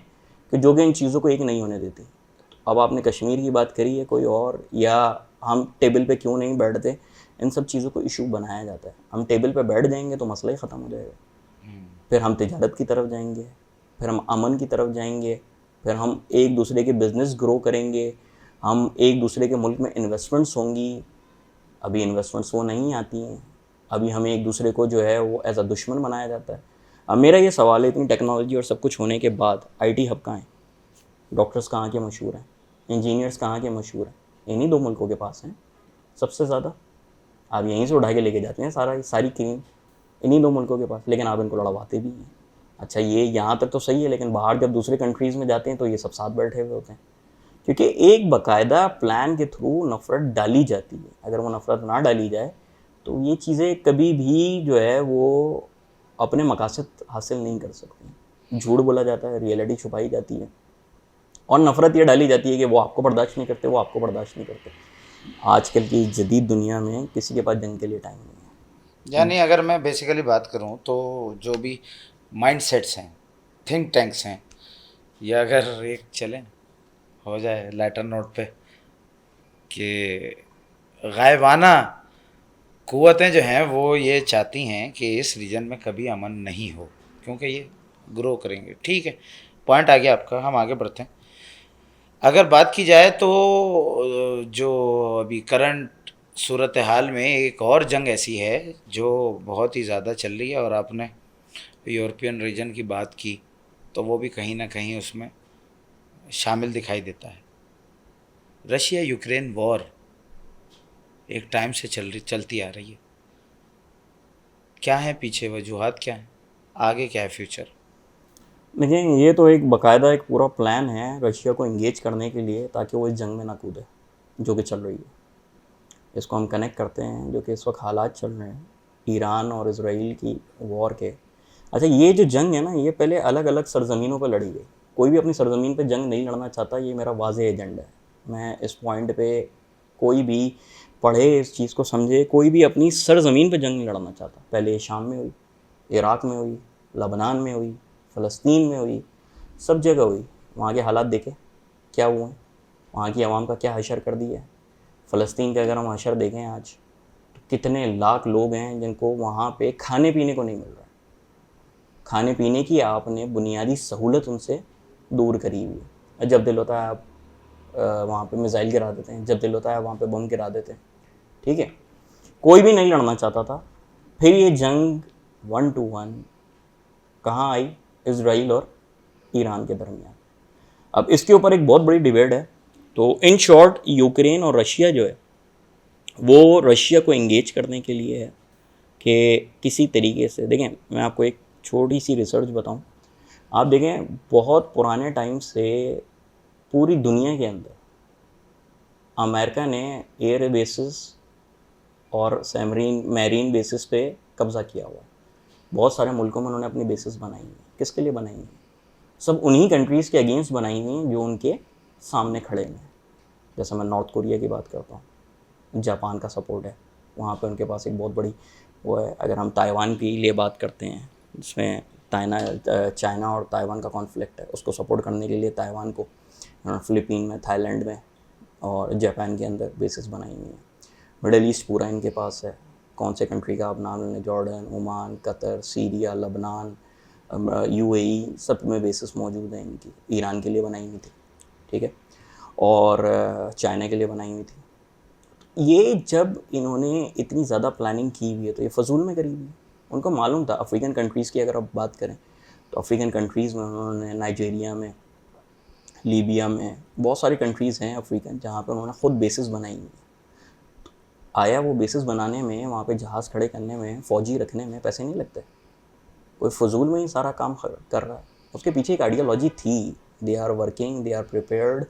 कि जो कि इन चीज़ों को एक नहीं होने देती। अब आपने कश्मीर की बात करी है, कोई और, या हम टेबल पे क्यों नहीं बैठते, इन सब चीज़ों को इशू बनाया जाता है। हम टेबल पे बैठ जाएंगे तो मसला ही ख़त्म हो जाएगा, फिर हम तिजारत की तरफ जाएंगे, फिर हम अमन की तरफ जाएंगे, फिर हम एक दूसरे के बिज़नेस ग्रो करेंगे, हम एक दूसरे के मुल्क में इन्वेस्टमेंट्स होंगी। अभी इन्वेस्टमेंट्स वो नहीं आती हैं, अभी हमें एक दूसरे को जो है वो एज अ दुश्मन बनाया जाता है। अब मेरा ये सवाल है, इतनी टेक्नोलॉजी और सब कुछ होने के बाद आईटी हब कहाँ है? डॉक्टर्स कहाँ के मशहूर हैं? इंजीनियर्स कहाँ के मशहूर हैं? इन्हीं दो मुल्कों के पास हैं सबसे ज़्यादा। आप यहीं से उठा के लेके जाते हैं सारी क्रीम, इन्हीं दो मुल्कों के पास, लेकिन आप इनको लड़वाते भी हैं। अच्छा, ये यहाँ तक तो सही है, लेकिन बाहर जब दूसरे कंट्रीज़ में जाते हैं तो ये सब साथ बैठे हुए होते हैं, क्योंकि एक बाकायदा प्लान के थ्रू नफ़रत डाली जाती है। अगर वो नफ़रत ना डाली जाए तो ये चीज़ें कभी भी जो है वो अपने मकासद हासिल नहीं कर सकती। झूठ बोला जाता है, रियलिटी छुपाई जाती है, और नफ़रत ये डाली जाती है कि वो आपको बर्दाश्त नहीं करते, वो आपको बर्दाश्त नहीं करते। आजकल की जदीद दुनिया में किसी के पास जंग के लिए टाइम नहीं है। यानी अगर मैं बेसिकली बात करूं तो जो भी माइंड सेट्स हैं, थिंक टैंक्स हैं, ये अगर एक चलें, हो जाए लाइटर नोट पे, कि गायबाना क़ुव्वतें जो हैं वो ये चाहती हैं कि इस रीजन में कभी अमन नहीं हो, क्योंकि ये ग्रो करेंगे। ठीक है, पॉइंट आ गया आपका, हम आगे बढ़ते हैं। अगर बात की जाए तो जो अभी करंट सूरत हाल में एक और जंग ऐसी है जो बहुत ही ज़्यादा चल रही है, और आपने यूरोपियन रीजन की बात की तो वो भी कहीं ना कहीं उसमें शामिल दिखाई देता है। रशिया यूक्रेन वॉर एक टाइम से चलती आ रही है। क्या है पीछे वजूहात, क्या है आगे, क्या है फ्यूचर? देखिए, ये तो एक बाकायदा एक पूरा प्लान है रशिया को इंगेज करने के लिए, ताकि वो इस जंग में ना कूदे जो कि चल रही है। इसको हम कनेक्ट करते हैं जो कि इस वक्त हालात चल रहे हैं ईरान और इसराइल की वॉर के। अच्छा, ये जो जंग है ना, ये पहले अलग अलग सरजमीनों पर लड़ी गई। कोई भी अपनी सरजमीन पे जंग नहीं लड़ना चाहता, ये मेरा वाज़ेह एजेंडा है। मैं इस पॉइंट पे, कोई भी पढ़े, इस चीज़ को समझे, कोई भी अपनी सरजमीन पे जंग नहीं लड़ना चाहता। पहले शाम में हुई, इराक़ में हुई, लबनान में हुई, फ़लस्तीन में हुई, सब जगह हुई। वहाँ के हालात देखे क्या हुए हैं, वहाँ की आवाम का क्या हशर कर दिया है। फ़लस्तीन का अगर हम हशर देखें आज, तो कितने लाख लोग हैं जिनको वहाँ पे खाने पीने को नहीं मिल रहा है। खाने पीने की आपने बुनियादी सहूलत उनसे दूर करी हुई है। जब दिल होता है आप वहाँ पे मिसाइल गिरा देते हैं, जब दिल होता है वहाँ पे बम गिरा देते हैं, ठीक है। कोई भी नहीं लड़ना चाहता था। फिर ये जंग 1 to 1 कहाँ आई? इजराइल और ईरान के दरमियान। अब इसके ऊपर एक बहुत बड़ी डिबेट है। तो इन शॉर्ट, यूक्रेन और रशिया जो है वो रशिया को इंगेज करने के लिए है कि किसी तरीके से, देखें मैं आपको एक छोटी सी रिसर्च बताऊं। आप देखें, बहुत पुराने टाइम से पूरी दुनिया के अंदर अमेरिका ने एयर बेसिस और मैरीन बेसिस पे कब्ज़ा किया हुआ। बहुत सारे मुल्कों में उन्होंने अपनी बेसिस बनाई हैं। किसके लिए बनाई हैं? सब उन्हीं कंट्रीज़ के अगेंस्ट बनाई हुई हैं जो उनके सामने खड़े हैं। जैसे मैं नॉर्थ कोरिया की बात करता हूँ, जापान का सपोर्ट है वहाँ पे, उनके पास एक बहुत बड़ी वो है। अगर हम ताइवान के लिए बात करते हैं, जिसमें चाइना और ताइवान का कॉन्फ्लिक्ट है, उसको सपोर्ट करने के लिए ताइवान को फ़िलिपीन में, थाईलैंड में और जापान के अंदर बेसिस बनाई हुई है। मिडल ईस्ट पूरा इनके पास है। कौन से कंट्री का आप नाम लें, जॉर्डन, ओमान, कतर, सीरिया, लबनान, यूएई, सब में बेसिस मौजूद है इनकी। ईरान के लिए बनाई हुई थी। ठीक है, और चाइना के लिए बनाई हुई थी। ये जब इन्होंने इतनी ज़्यादा प्लानिंग की हुई है तो ये फजूल में करी हुई है। उनको मालूम था, अफ्रीकन कंट्रीज़ की अगर आप बात करें तो अफ्रीकन कंट्रीज़ में उन्होंने नाइजीरिया में, लीबिया में, बहुत सारी कंट्रीज़ हैं अफ्रीकन जहाँ पर उन्होंने ख़ुद बेसिस बनाई हुई है। आया वो बेसिस बनाने में, वहाँ पे जहाज़ खड़े करने में, फ़ौजी रखने में पैसे नहीं लगते, कोई फजूल में ही सारा काम कर रहा है। उसके पीछे एक आइडियोलॉजी थी, they are working, they are prepared,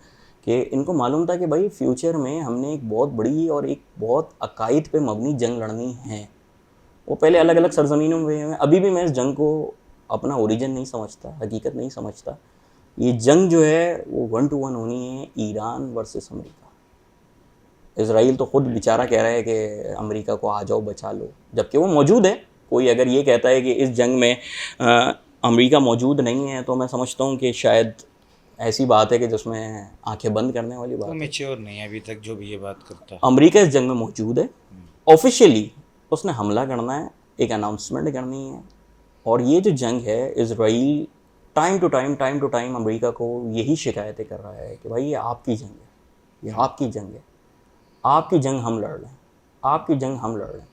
कि इनको मालूम था कि भाई फ्यूचर में हमने एक बहुत बड़ी और एक बहुत अकायद पे मबनी जंग लड़नी है। वो पहले अलग अलग सरजमीनों में हैं। अभी भी मैं इस जंग को अपना ओरिजिन नहीं समझता, हकीकत नहीं समझता। ये जंग जो है वो 1 to 1 होनी है ईरान वर्सेस अमेरिका। इसराइल तो खुद बेचारा कह रहा है कि अमेरिका को आ जाओ बचा लो, जबकि वो मौजूद है। कोई अगर ये कहता है कि इस जंग में अमेरिका मौजूद नहीं है तो मैं समझता हूँ कि शायद ऐसी बात है कि जिसमें आंखें बंद करने वाली बात वो है। मैच्योर नहीं है अभी तक जो भी ये बात करता है। अमेरिका इस जंग में मौजूद है, ऑफिशियली उसने हमला करना है, एक अनाउंसमेंट करनी है। और ये जो जंग है, Israel time to time America को यही शिकायतें कर रहा है कि भाई ये आपकी जंग है, ये आपकी जंग है, आपकी जंग हम लड़ रहे हैं, आपकी जंग हम लड़ रहे हैं।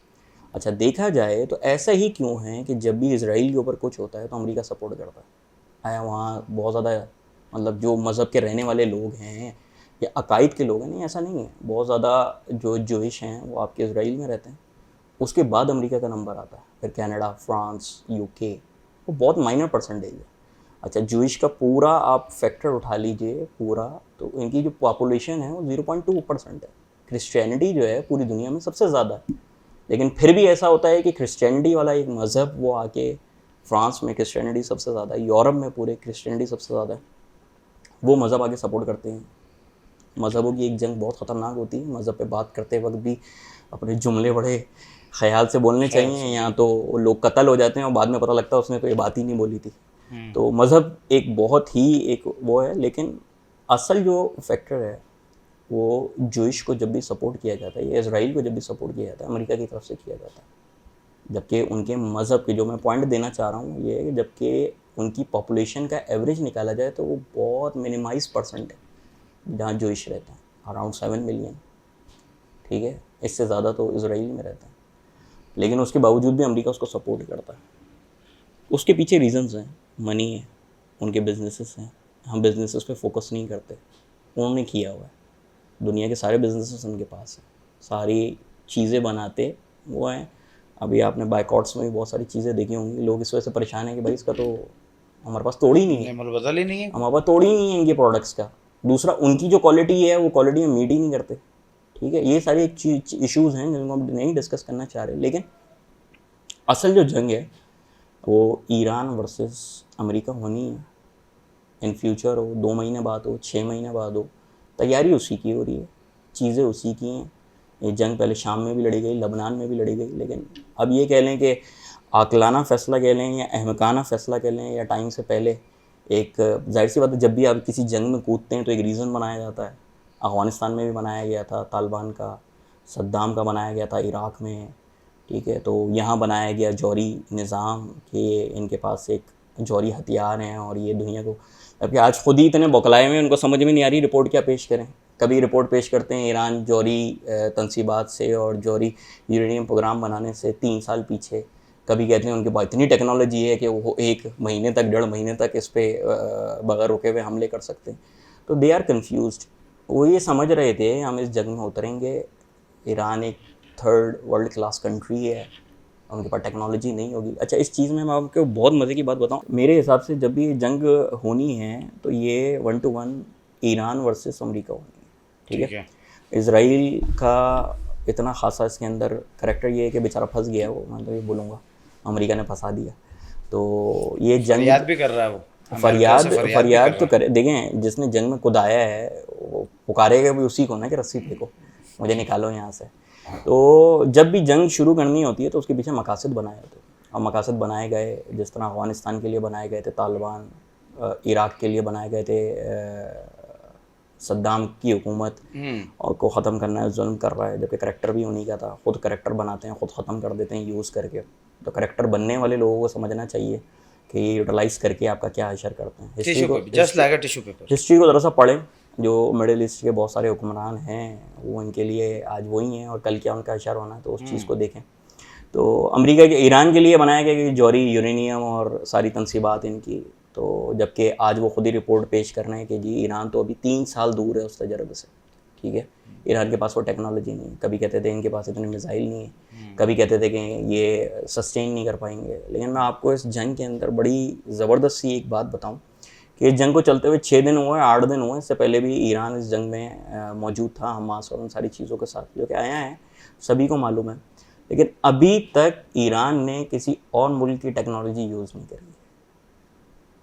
अच्छा, देखा जाए तो ऐसा ही क्यों है कि जब भी इसराइल के ऊपर कुछ होता है तो अमेरिका सपोर्ट करता है। आया वहाँ बहुत ज़्यादा मतलब जो मज़हब के रहने वाले लोग हैं या अकायद के लोग हैं, नहीं ऐसा नहीं है, बहुत ज़्यादा जो जोइश हैं वो आपके इसराइल में रहते हैं। उसके बाद अमेरिका का नंबर आता है, फिर कनाडा, फ्रांस, यूके, वो बहुत माइनर परसेंटेज है। अच्छा, जूइश का पूरा आप फैक्टर उठा लीजिए पूरा, तो इनकी जो पॉपुलेशन है वो 0.2% है। क्रिश्चियनिटी जो है पूरी दुनिया में सबसे ज़्यादा है, लेकिन फिर भी ऐसा होता है कि क्रिश्चियनिटी वाला एक मज़हब वो आके, फ्रांस में क्रिश्चियनिटी सबसे ज़्यादा है, यूरोप में पूरे क्रिश्चियनिटी सबसे ज़्यादा है, वो मज़हब आगे सपोर्ट करते हैं। मज़हबों की एक जंग बहुत ख़तरनाक होती है। मज़हब पे बात करते वक्त भी अपने जुमले बड़े ख्याल से बोलने चाहिए, यहाँ तो लोग कत्ल हो जाते हैं और बाद में पता लगता है उसने तो ये बात ही नहीं बोली थी। तो मज़हब एक बहुत ही एक वो है, लेकिन असल जो फैक्टर है वो जूइश को जब भी सपोर्ट किया जाता है या इसराइल को जब भी सपोर्ट किया जाता है अमेरिका की तरफ से किया जाता है। जबकि उनके मज़हब के, जो मैं पॉइंट देना चाह रहा हूँ ये है कि जबकि उनकी पॉपुलेशन का एवरेज निकाला जाए तो वो बहुत मिनिमाइज परसेंट है जहाँ जूइश रहते हैं, अराउंड 7 मिलियन, ठीक है, इससे ज़्यादा तो इसराइल में रहता है। लेकिन उसके बावजूद भी अमेरिका उसको सपोर्ट करता है। उसके पीछे रीजंस हैं, मनी है, उनके बिजनेसेस हैं। हम बिजनेसेस पे फोकस नहीं करते, उन्होंने किया हुआ है, दुनिया के सारे बिजनेसेस उनके पास हैं, सारी चीज़ें बनाते वो हैं। अभी आपने बाइकआउट्स में भी बहुत सारी चीज़ें देखी होंगी, लोग इस वजह से परेशान हैं कि भाई इसका तो हमारे पास तोड़ ही नहीं है, बदल ही नहीं है, हमारे पास तोड़ ही नहीं है इनके प्रोडक्ट्स का। दूसरा, उनकी जो क्वालिटी है वो क्वालिटी में मीट ही नहीं करते, ठीक है। ये सारे इश्यूज़ हैं जिनको हम नहीं डिस्कस करना चाह रहे, लेकिन असल जो जंग है वो ईरान वर्सेस अमेरिका होनी है। इन फ्यूचर हो, 2 महीने बाद हो, 6 महीने बाद हो, तैयारी उसी की हो रही है, चीज़ें उसी की हैं। ये जंग पहले शाम में भी लड़ी गई, लबनान में भी लड़ी गई, लेकिन अब ये कह लें कि आकलाना फ़ैसला कह लें या अहमकाना फ़ैसला कह लें या टाइम से पहले, एक जाहिर सी बात है जब भी आप किसी जंग में कूदते हैं तो एक रीज़न बनाया जाता है। अफ़गानिस्तान में भी बनाया गया था, तालिबान का, सद्दाम का बनाया गया था इराक़ में, ठीक है। तो यहाँ बनाया गया जौहरी निज़ाम कि इनके पास एक जौहरी हथियार हैं और ये दुनिया को, जबकि आज खुद ही इतने बौखलाए हुए, उनको समझ में नहीं आ रही रिपोर्ट क्या पेश करें। कभी रिपोर्ट पेश करते हैं ईरान जौहरी तनसीबात से और जौहरी यूरेनियम प्रोग्राम बनाने से 3 साल पीछे, कभी कहते हैं उनके पास इतनी टेक्नोलॉजी है कि वो 1 महीने तक, 1.5 महीने तक इस पर बगैर रुके हुए हमले कर सकते हैं। तो दे आर कन्फ्यूज्ड। वो ये समझ रहे थे हम इस जंग में उतरेंगे, ईरान एक 3rd वर्ल्ड क्लास कंट्री है, उनके पास टेक्नोलॉजी नहीं होगी। अच्छा, इस चीज़ में मैं आपको बहुत मज़े की बात बताऊं, मेरे हिसाब से जब भी जंग होनी है तो ये 1 to 1 ईरान वर्सेस अमेरिका होनी है, ठीक है। इसराइल का इतना खासा इसके अंदर करैक्टर ये है कि बेचारा फंस गया वो, मैं तो ये बोलूँगा अमेरिका ने फंसा दिया। तो ये जंग फरियाद भी कर रहा है वो, फरियाद तो करे, देखें जिसने जंग में कुदाया है वो पुकारेगा भी उसी को ना कि रस्सी फेंको, मुझे निकालो यहाँ से। तो जब भी जंग शुरू करनी होती है तो उसके पीछे मकासद बनाए होते हैं, और मकासद बनाए गए जिस तरह अफ़गानिस्तान के लिए बनाए गए थे तालिबान, इराक़ के लिए बनाए गए थे सद्दाम की हुकूमत, और को ख़त्म करना है, जुल्म कर रहा है, जबकि करैक्टर भी उन्हीं का था। ख़ुद करैक्टर बनाते हैं, ख़ुद ख़त्म कर देते हैं यूज़ करके। तो करैक्टर बनने वाले लोगों को समझना चाहिए कि ये यूटिलाइज़ करके आपका क्या असर करते हैं। हिस्ट्री को just like a tissue paper, history को ज़रा सा पढ़ें जो मिडिल ईस्ट के बहुत सारे हुक्मरान हैं वो इनके लिए आज वही हैं और कल क्या उनका असर होना है, तो उस चीज़ को देखें। तो अमेरिका के ईरान के लिए बनाया गया कि जौहरी यूरेनियम और सारी तनसीबात इनकी, तो जबकि आज वो खुद ही रिपोर्ट पेश कर रहे हैं कि जी ईरान तो अभी 3 साल दूर है उस तजर्बे से, ठीक है। ईरान के पास वो टेक्नोलॉजी नहीं है, कभी कहते थे इनके पास इतने मिसाइल नहीं है, कभी कहते थे कि ये सस्टेन नहीं कर पाएंगे। लेकिन मैं आपको इस जंग के अंदर बड़ी ज़बरदस्त सी एक बात बताऊं कि इस जंग को चलते हुए 6 दिन हुए, 8 दिन हुए, इससे पहले भी ईरान इस जंग में मौजूद था हमास और उन सारी चीज़ों के साथ जो कि आया है, सभी को मालूम है। लेकिन अभी तक ईरान ने किसी और मुल्क की टेक्नोलॉजी यूज़ नहीं करी है।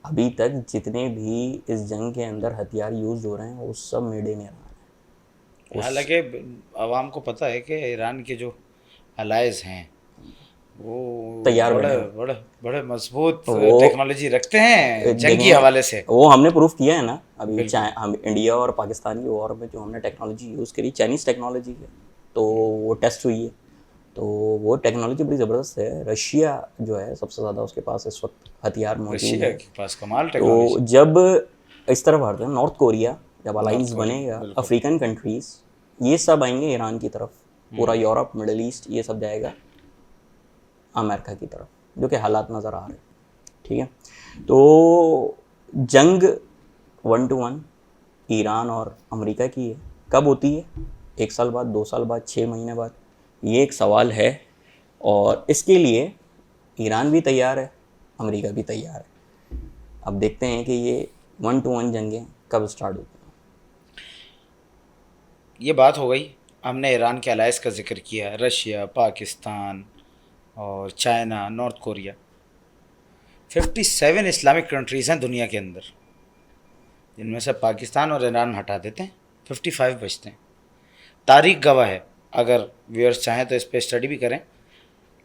अभी तक जितने भी इस जंग के अंदर हथियार यूज़ हो रहे हैं वो सब मेड इन ईरान है। हालांकि आवाम को पता है कि ईरान के जो अलाइज हैं वो तैयार बड़े बैठे हैं। बड़े बड़े मजबूत वो टेक्नोलॉजी रखते हैं जंग की देखें, हवाले से। वो हमने प्रूफ किया है ना अभी, बिल्कुल। चाहे हम इंडिया और पाकिस्तान की वॉर में जो हमने टेक्नोलॉजी यूज़ करी चाइनीज़ टेक्नोलॉजी है, तो वो टेस्ट हुई है, तो वो टेक्नोलॉजी बड़ी ज़बरदस्त है। रशिया जो है सबसे ज़्यादा उसके पास इस वक्त हथियार मौजूद रशिया है। के पास कमाल तो टेक्नोलॉजी। जब इस तरफ बढ़ते हैं नॉर्थ कोरिया, जब अलाइंस कोरिया, बनेगा, बिल्कुल। अफ्रीकन कंट्रीज़ ये सब आएंगे ईरान की तरफ, पूरा यूरोप, मिडल ईस्ट, ये सब जाएगा अमेरिका की तरफ, जो कि हालात नज़र आ रहे हैं, ठीक है। तो जंग 1 to 1 ईरान और अमेरिका की है। कब होती है? 1 साल बाद, 2 साल बाद, 6 महीने बाद, ये एक सवाल है। और इसके लिए ईरान भी तैयार है, अमेरिका भी तैयार है। अब देखते हैं कि ये 1 to 1 जंगें कब स्टार्ट होती हैं। ये बात हो गई, हमने ईरान के अलाइज का जिक्र किया, रशिया, पाकिस्तान और China, north Korea. 57 Islamic countries हैं दुनिया के अंदर, जिनमें से पाकिस्तान और ईरान हटा देते हैं 55 बचते हैं। तारीख गवाह है, अगर व्यूअर्स चाहें तो इस पर स्टडी भी करें,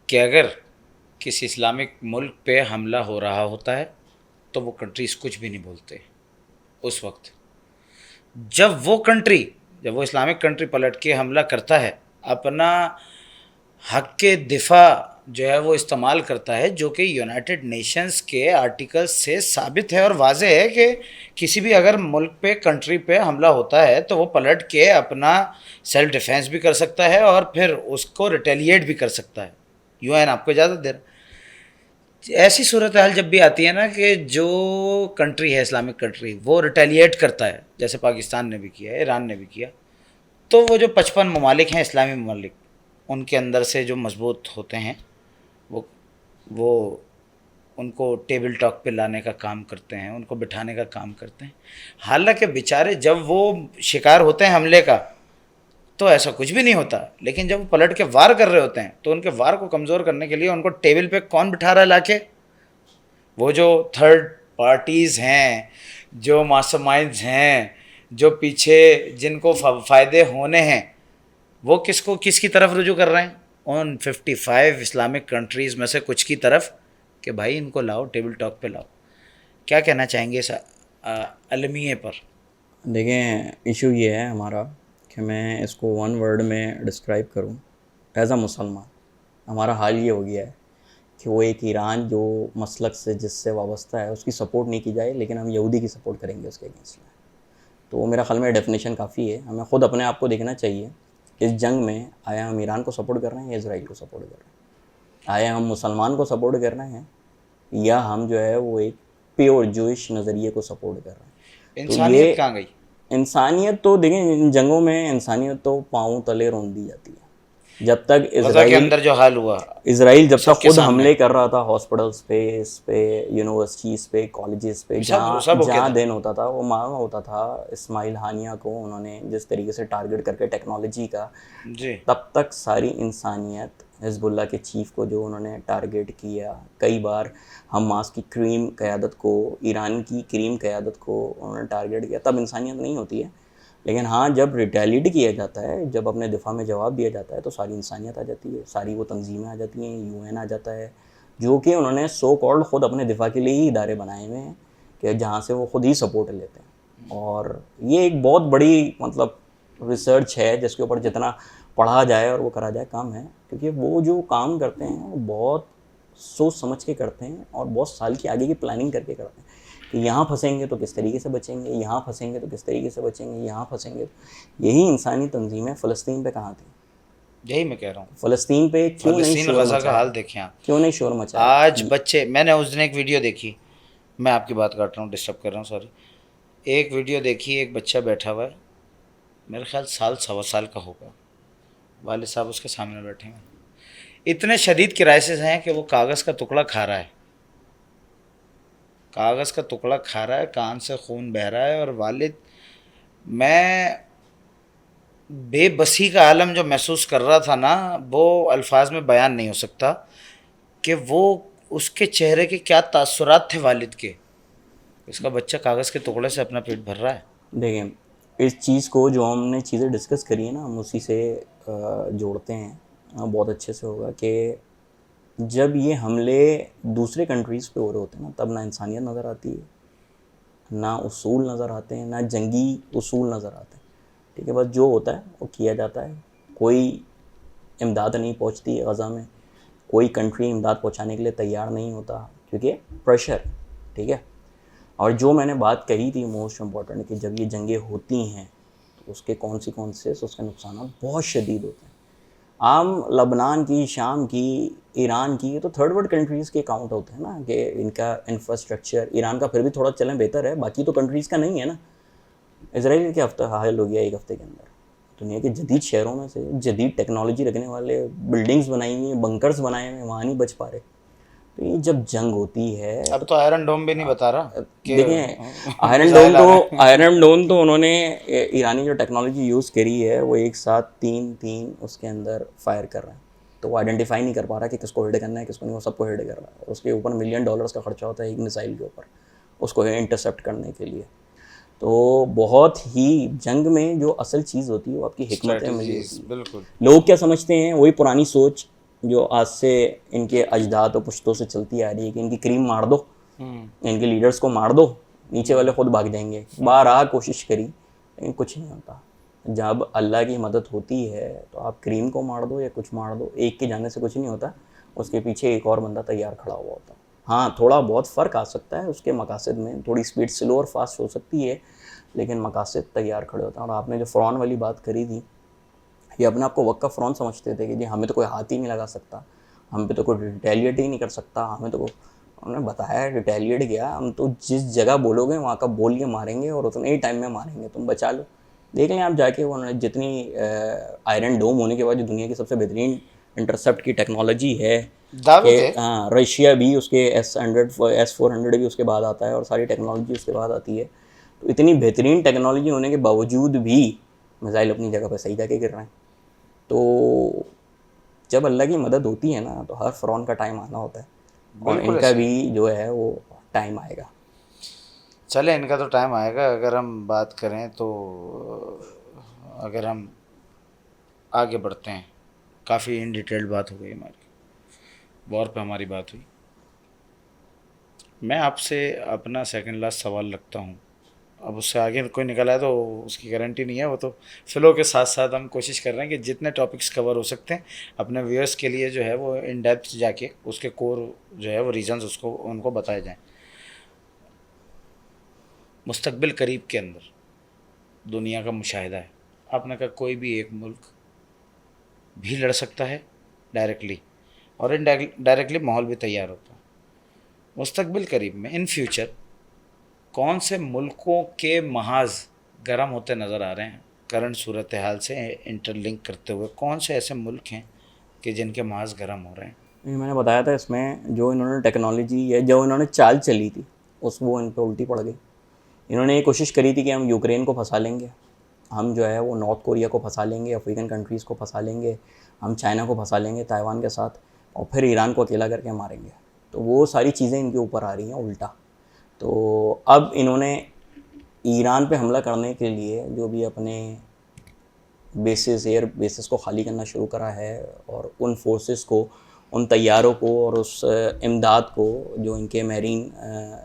कि अगर किसी इस्लामिक मुल्क पे हमला हो रहा होता है तो वो कंट्रीज़ कुछ भी नहीं बोलते। उस वक्त जब वो इस्लामिक कंट्री पलट के हमला करता है, अपना हक के दिफा जो है वो इस्तेमाल करता है, जो कि यूनाइटेड नेशंस के आर्टिकल्स से साबित है और वाज़ेह है कि किसी भी अगर मुल्क पे, कंट्री पे हमला होता है तो वो पलट के अपना सेल्फ डिफेंस भी कर सकता है और फिर उसको रिटेलिएट भी कर सकता है। यूएन आपको इजाज़त दे रहा। ऐसी सूरत हाल जब भी आती है ना कि जो कंट्री है इस्लामिक कंट्री वो रिटेलिएट करता है, जैसे पाकिस्तान ने भी किया, ईरान ने भी किया, तो वो जो 55 ममालिक हैं इस्लामी ममालिक, उनके अंदर से जो मजबूत होते हैं वो उनको टेबल टॉक पे लाने का काम करते हैं, उनको बिठाने का काम करते हैं। हालांकि बेचारे जब वो शिकार होते हैं हमले का तो ऐसा कुछ भी नहीं होता, लेकिन जब वो पलट के वार कर रहे होते हैं तो उनके वार को कमज़ोर करने के लिए उनको टेबल पे कौन बिठा रहा है लाके? वो जो थर्ड पार्टीज़ हैं, जो मास्टरमाइंड्स हैं, जो पीछे जिनको फ़ायदे होने हैं, वो किसकी तरफ रुजू कर रहे हैं? उन 55 इस्लामिक कंट्रीज़ में से कुछ की तरफ, कि भाई इनको लाओ, टेबल टॉक पे लाओ। क्या कहना चाहेंगे इस अलमिये पर? देखें, इशू ये है हमारा कि मैं इसको 1 वर्ड में डिस्क्राइब करूं, एज अ मुसलमान हमारा हाल ये हो गया है कि वो एक ईरान जो मसलक से जिससे वाबस्ता है उसकी सपोर्ट नहीं की जाए, लेकिन हम यहूदी की सपोर्ट करेंगे उसके अगेंस्ट में। तो मेरा ख्याल में डेफिनेशन काफ़ी है। हमें ख़ुद अपने आप को देखना चाहिए, इस जंग में आया हम ईरान को सपोर्ट कर रहे हैं या इजराइल को सपोर्ट कर रहे हैं, आया हम मुसलमान को सपोर्ट कर रहे हैं या हम जो है वो एक प्योर जूइश नज़रिए को सपोर्ट कर रहे हैं। इंसानियत कहाँ गई? इंसानियत तो देखें, इन जंगों में इंसानियत तो पाँव तले रौंद दी जाती है। जब तक गजा के अंदर जो हाल हुआ, इसराइल जब तक सबके खुद सामने। हमले कर रहा था हॉस्पिटल्स पे, इस पे, यूनिवर्सिटीज़ पे, कॉलेजेस पे, सब जहाँ ओके था। जहाँ दिन होता था वो मालूम होता था। इस्माइल हानिया को उन्होंने जिस तरीके से टारगेट करके टेक्नोलॉजी का, जी, तब तक सारी इंसानियत, हिजबुल्लाह के चीफ को जो उन्होंने टारगेट किया, कई बार हमास की क्रीम क़यादत को, ईरान की क्रीम क़यादत को उन्होंने टारगेट किया, तब इंसानियत नहीं होती है। लेकिन हाँ, जब रिटेलिएट किया जाता है, जब अपने दिफा में जवाब दिया जाता है, तो सारी इंसानियत आ जाती है, सारी वो तंजीमें आ जाती हैं, यूएन आ जाता है, जो कि उन्होंने सो कॉल्ड ख़ुद अपने दिफा के लिए ही इदारे बनाए हुए हैं कि जहाँ से वो ख़ुद ही सपोर्ट लेते हैं। और ये एक बहुत बड़ी मतलब रिसर्च है जिसके ऊपर जितना पढ़ा जाए और वो करा जाए कम है, क्योंकि वो जो काम करते हैं वो बहुत सोच समझ के करते हैं और बहुत साल की आगे की प्लानिंग करके करते हैं। कि यहाँ फंसेंगे तो किस तरीके से बचेंगे, यहाँ फंसेंगे तो किस तरीके से बचेंगे, यहाँ फंसेंगे। यही इंसानी तंजीमें फ़लस्तीन पे कहाँ थी? यही मैं कह रहा हूँ। फ़लस्तीन पे क्यों नहीं फ़लस्तीन शोर गज़ा का मचाया? हाल देखें आप। क्यों नहीं शोर मचाया? आज बच्चे, मैंने उस दिन एक वीडियो देखी, मैं आपकी बात काट रहा हूँ, डिस्टर्ब कर रहा हूँ, सॉरी। एक वीडियो देखी, एक बच्चा बैठा हुआ है, मेरे ख्याल साल सवा साल का होगा, वालिद साहब उसके सामने बैठे हैं। इतने शदीद क्राइसिस हैं कि वो कागज़ का टुकड़ा खा रहा है, कागज़ का टुकड़ा खा रहा है, कान से खून बह रहा है। और वालिद, मैं बेबसी का आलम जो महसूस कर रहा था ना, वो अल्फाज में बयान नहीं हो सकता कि वो उसके चेहरे के क्या तासुरात थे वालिद के। इसका बच्चा कागज़ के टुकड़े से अपना पेट भर रहा है। देखें, इस चीज़ को जो हमने चीज़ें डिस्कस करी है ना, हम उसी से जोड़ते हैं। बहुत अच्छे से होगा कि जब ये हमले दूसरे कंट्रीज़ पे हो रहे होते हैं ना, तब ना इंसानियत नज़र आती है, ना उसूल नज़र आते हैं, ना जंगी उसूल नज़र आते हैं। ठीक है, बस जो होता है वो किया जाता है। कोई इमदाद नहीं पहुंचती गज़ा में, कोई कंट्री इमदाद पहुंचाने के लिए तैयार नहीं होता, क्योंकि प्रेशर। ठीक है, और जो मैंने बात कही थी मोस्ट इम्पॉर्टेंट, कि जब ये जंगें होती हैं तो उसके कॉन्सिक्वेंसेस, उसके नुकसान बहुत शदीद होते हैं। आम लबनान की, शाम की, ईरान की, ये तो थर्ड वर्ल्ड कंट्रीज़ के काउंट होते हैं ना, कि इनका इंफ्रास्ट्रक्चर, ईरान का फिर भी थोड़ा चलें बेहतर है, बाकी तो कंट्रीज़ का नहीं है ना। इसराइल के हफ्ता हाल हो गया एक हफ्ते के अंदर। दुनिया के जदीद शहरों में से जदीद टेक्नोलॉजी रखने वाले बिल्डिंग्स बनाई हुई हैं, बंकर्स बनाए हुए हैं, वहाँ नहीं बच पा रहे। तो ये जब जंग होती है अब तो आयरन डोम भी नहीं बता रहा कि देखें, मिसाइल आ रहे हैं। आयरन डोम तो उन्होंने ईरानी जो टेक्नोलॉजी यूज़ करी है, वो एक साथ तीन उसके अंदर फायर कर रहे हैं। तो वो आइडेंटिफाई नहीं कर पा रहा कि किसको हिट करना है, किसको नहीं, वो सबको हिट कर रहा है। और उसके ऊपर $1 मिलियन का खर्चा होता है एक मिसाइल के ऊपर, उसको इंटरसेप्ट करने के लिए। तो बहुत ही जंग में जो असल चीज़ होती है वो आपकी हिकमत अमली होती है। बिल्कुल। लोग क्या समझते हैं, वही पुरानी सोच जो आज से इनके अजदाद और पुश्तों से चलती आ रही है, कि इनकी क्रीम मार दो, इनके लीडर्स को मार दो, नीचे वाले खुद भाग जाएंगे। बारहा कोशिश करी, लेकिन कुछ नहीं होता। जब अल्लाह की मदद होती है तो आप क्रीम को मार दो या कुछ मार दो, एक के जाने से कुछ नहीं होता, उसके पीछे एक और बंदा तैयार खड़ा हुआ होता। हाँ, थोड़ा बहुत फ़र्क आ सकता है उसके मकासद में, थोड़ी स्पीड स्लो और फास्ट हो सकती है, लेकिन मकासद तैयार खड़े होते हैं। और आपने जो फ़िरौन वाली बात करी थी, ये अपने आप को वक्का फ़िरौन समझते थे कि जी हमें तो कोई हाथ ही नहीं लगा सकता, हम पे तो कोई रिटेलिएट ही नहीं कर सकता, हमें तो उन्होंने बताया रिटेलिएट किया, हम तो जिस जगह बोलोगे वहाँ का बोल के मारेंगे और उतने ही टाइम में मारेंगे, तुम बचा लो। देख लें आप जाके, उन्होंने जितनी आयरन डोम होने के बाद जो दुनिया की सबसे बेहतरीन इंटरसेप्ट की टेक्नोलॉजी है, दावे कि थे। हाँ, रशिया भी उसके S-400 भी उसके बाद आता है, और सारी टेक्नोलॉजी उसके बाद आती है। तो इतनी बेहतरीन टेक्नोलॉजी होने के बावजूद भी मिसाइल अपनी जगह पर सही जाके गिर रहे हैं। तो जब अल्लाह की मदद होती है ना, तो हर फ़िरौन का टाइम आना होता है, और बिल्कुल इनका ऐसे। भी जो है वो टाइम आएगा। चले, इनका तो टाइम आएगा। अगर हम बात करें तो, अगर हम आगे बढ़ते हैं, काफ़ी इन डिटेल्ड बात हो गई हमारी, वॉर पे हमारी बात हुई। मैं आपसे अपना सेकंड लास्ट सवाल रखता हूँ। अब उससे आगे कोई निकला है तो उसकी गारंटी नहीं है, वो तो फ्लो के साथ साथ हम कोशिश कर रहे हैं कि जितने टॉपिक्स कवर हो सकते हैं अपने व्यूअर्स के लिए जो है वो इन डेप्थ जाके उसके कोर जो है वो रीजंस उसको उनको बताए जाएं। मुस्तकबिल करीब के अंदर दुनिया का मुशाहिदा है, आपने कहा कोई भी एक मुल्क भी लड़ सकता है डायरेक्टली, और इनडायरेक्टली माहौल भी तैयार होता है। मुस्तकबिल करीब में, इन फ्यूचर, कौन से मुल्कों के महाज गर्म होते नज़र आ रहे हैं करंट सूरत हाल से इंटरलिंक करते हुए? कौन से ऐसे मुल्क हैं कि जिनके महाज गर्म हो रहे हैं? ये मैंने बताया था, इसमें जो इन्होंने टेक्नोलॉजी या जो इन्होंने चाल चली थी वो इन पर उल्टी पड़ गई। इन्होंने ये कोशिश करी थी कि हम यूक्रेन को फंसा लेंगे, हम जो है वो नॉर्थ कोरिया को फंसा लेंगे, अफ्रीकन कंट्रीज़ को फंसा लेंगे, हम चाइना को फंसा लेंगे ताइवान के साथ, और फिर ईरान को अकेला करके मारेंगे। तो वो सारी चीज़ें इनके ऊपर आ रही हैं उल्टा। तो अब इन्होंने ईरान पे हमला करने के लिए जो भी अपने बेसिस, एयर बेसिस को खाली करना शुरू करा है, और उन फोर्सेस को, उन तैयारों को और उस इमदाद को, जो इनके मेरीन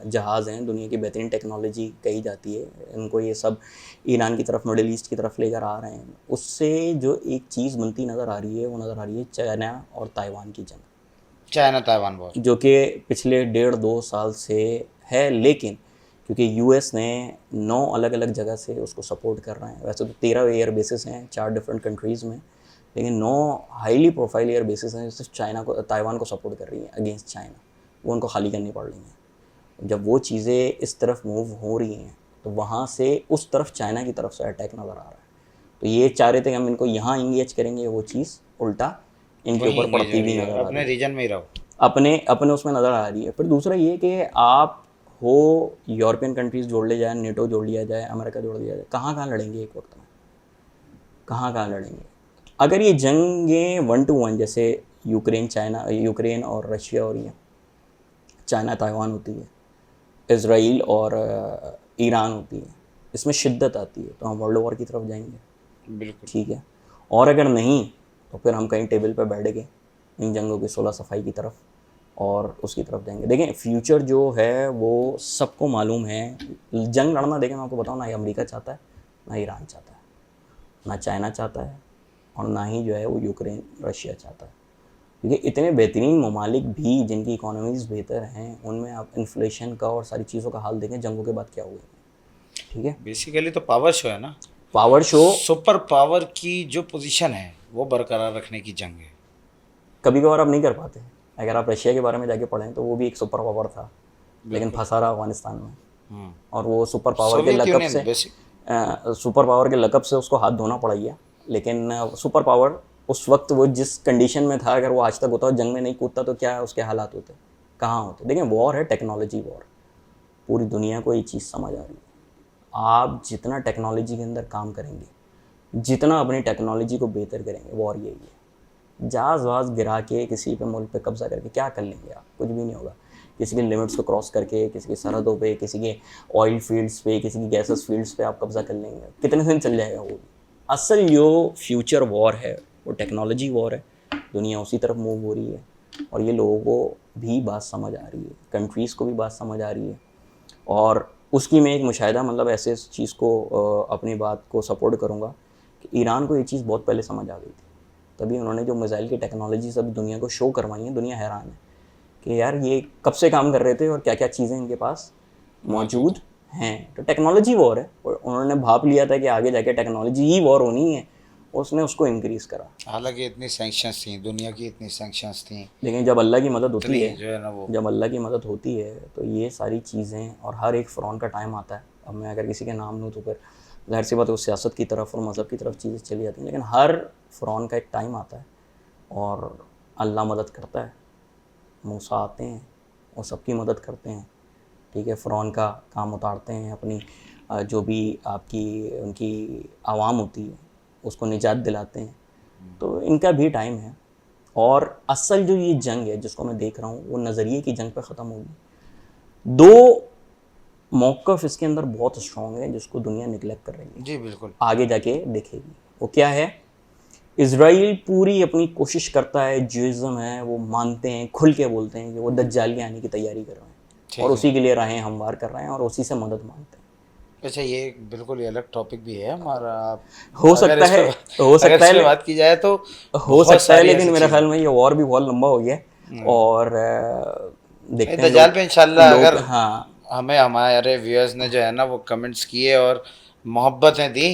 जहाज़ हैं, दुनिया की बेहतरीन टेक्नोलॉजी कही जाती है, इनको ये सब ईरान की तरफ, मिडिल ईस्ट की तरफ लेकर आ रहे हैं। उससे जो एक चीज़ बनती नज़र आ रही है, वो नज़र आ रही है चाइना और ताइवान की जंग, चाइना ताइवान वॉर। जो कि पिछले 1.5-2 साल से है। लेकिन क्योंकि यूएस ने 9 अलग अलग जगह से उसको सपोर्ट कर रहे हैं। वैसे तो 13 एयर बेसिस हैं 4 डिफरेंट कंट्रीज़ में, लेकिन 9 हाईली प्रोफाइल एयर बेसिस हैं सिर्फ चाइना को, ताइवान को सपोर्ट कर रही हैं अगेंस्ट चाइना। वो उनको खाली करनी पड़ रही हैं। जब वो चीज़ें इस तरफ मूव हो रही हैं तो वहाँ से उस तरफ चाइना की तरफ से अटैक नज़र आ रहा है। तो ये चाह रहे थे कि हम इनको यहाँ इंगेज करेंगे, वो चीज़ उल्टा इनके ऊपर पड़ती हुई नज़र आ रही अपने है, रीजन में ही रहो। अपने अपने उसमें नज़र आ रही है। फिर दूसरा ये कि आप हो यूरोपियन कंट्रीज़ जोड़ ले जाए, नेटो जोड़ लिया जाए, अमेरिका जोड़ दिया जाए, कहाँ कहाँ लड़ेंगे एक वक्त में, कहाँ कहाँ लड़ेंगे। अगर ये जंगें 1 to 1 जैसे यूक्रेन और रशिया हो रही है, चाइना ताइवान होती है, इसराइल और ईरान होती है, इसमें शिद्दत आती है तो हम वर्ल्ड वॉर की तरफ जाएंगे। बिल्कुल ठीक है। और अगर नहीं तो फिर हम कहीं टेबल पे बैठ गए इन जंगों की सुलह सफाई की तरफ और उसकी तरफ जाएंगे। देखें फ्यूचर जो है वो सबको मालूम है। जंग लड़ना, देखें मैं आपको बताऊँ, ना ही अमेरिका चाहता है, ना ईरान चाहता है, ना चाइना चाहता है, और ना ही जो है वो यूक्रेन रशिया चाहता है। क्योंकि इतने बेहतरीन ममालिक भी जिनकी इकोनॉमीज़ बेहतर हैं, उनमें आप इन्फ्लेशन का और सारी चीज़ों का हाल देखें जंगों के बाद क्या हुआ। ठीक है, बेसिकली तो पावर शो है ना, पावर शो। सुपर पावर की जो पोजीशन है वो बरकरार रखने की जंग है। कभी कभार आप नहीं कर पाते। अगर आप रशिया के बारे में जाके पढ़ें तो वो भी एक सुपर पावर था, लेकिन फंसा रहा अफगानिस्तान में, और वो सुपर पावर के सोवियत लकब यूनियन से बेसिक सुपर पावर के लकब से उसको हाथ धोना पड़ा ही है। लेकिन सुपर पावर उस वक्त वो जिस कंडीशन में था, अगर वो आज तक होता, जंग में नहीं कूदता तो क्या उसके हालात होते, कहाँ होते। देखिए वॉर है टेक्नोलॉजी वॉर, पूरी दुनिया को ये चीज़ समझ आ रही है। आप जितना टेक्नोलॉजी के अंदर काम करेंगे, जितना अपनी टेक्नोलॉजी को बेहतर करेंगे, वॉर यही है। जहाज़ वहाज़ गिरा के किसी पे मुल्क पे कब्जा करके क्या कर लेंगे आप, कुछ भी नहीं होगा। किसी के लिमिट्स को क्रॉस करके, किसी की सरहदों पे, किसी के ऑयल फील्ड्स पे, किसी की गैसेस फील्ड्स पे आप कब्जा कर लेंगे, कितने दिन चल जाएगा वो। असल जो फ्यूचर वॉर है वो टेक्नोलॉजी वॉर है। दुनिया उसी तरफ मूव हो रही है और ये लोगों को भी बात समझ आ रही है, कंट्रीज़ को भी बात समझ आ रही है। और उसकी मैं एक मुशाहिदा, मतलब ऐसे इस चीज़ को अपनी बात को सपोर्ट करूँगा कि ईरान को ये चीज़ बहुत पहले समझ आ गई थी, तभी उन्होंने जो मिसाइल की टेक्नोलॉजी सब दुनिया को शो करवाई है। दुनिया हैरान है कि यार ये कब से काम कर रहे थे और क्या क्या चीज़ें इनके पास मौजूद हैं। तो टेक्नोलॉजी वॉर है, और उन्होंने भाप लिया था कि आगे जाके टेक्नोलॉजी ही वॉर होनी है, उसने उसको इंक्रीज़ करा। हालांकि इतनी सैंक्शंस थी, दुनिया की इतनी सैंक्शंस थी, लेकिन जब अल्लाह की मदद होती है, जो है ना वो, जब अल्लाह की मदद होती है तो ये सारी चीज़ें, और हर एक फ़िरौन का टाइम आता है। अब मैं अगर किसी के नाम लूँ तो फिर ज़ाहिर सी बात है वो सियासत की तरफ और मज़हब की तरफ चीज़ें चली जाती हैं, लेकिन हर फ़िरौन का एक टाइम आता है और अल्लाह मदद करता है। मूसा आते हैं, वो सबकी मदद करते हैं। ठीक है, फ़िरौन का काम उतारते हैं, अपनी जो भी आपकी उनकी आवाम होती है उसको निजात दिलाते हैं। तो इनका भी टाइम है। और असल जो ये जंग है जिसको मैं देख रहा हूँ, वो नज़रिए की जंग पे ख़त्म होगी। दो मौक़िफ़ इसके अंदर बहुत स्ट्रॉन्ग है जिसको दुनिया निगलेक्ट कर रही है, जी बिल्कुल, आगे जाके देखेगी। वो क्या है? इज़राइल पूरी अपनी कोशिश करता है, ज्यूइज़्म है वो मानते हैं, खुल के बोलते हैं कि वो दज्जाल के आने की तैयारी कर रहे हैं और उसी के लिए राहें हमवार कर रहे हैं और उसी से मदद मांगते हैं। अच्छा ये बिल्कुल ये अलग टॉपिक भी है हमारा। हो सकता है, बात की जाए तो हो सकता है, लेकिन मेरे ख्याल में ये वॉर भी बहुत लंबा हो गया है। और देखते हैं दज्जाल पे इंशाल्लाह अगर हाँ हमें हमारे व्यूअर्स ने जो है ना वो कमेंट्स किए और मोहब्बतें दी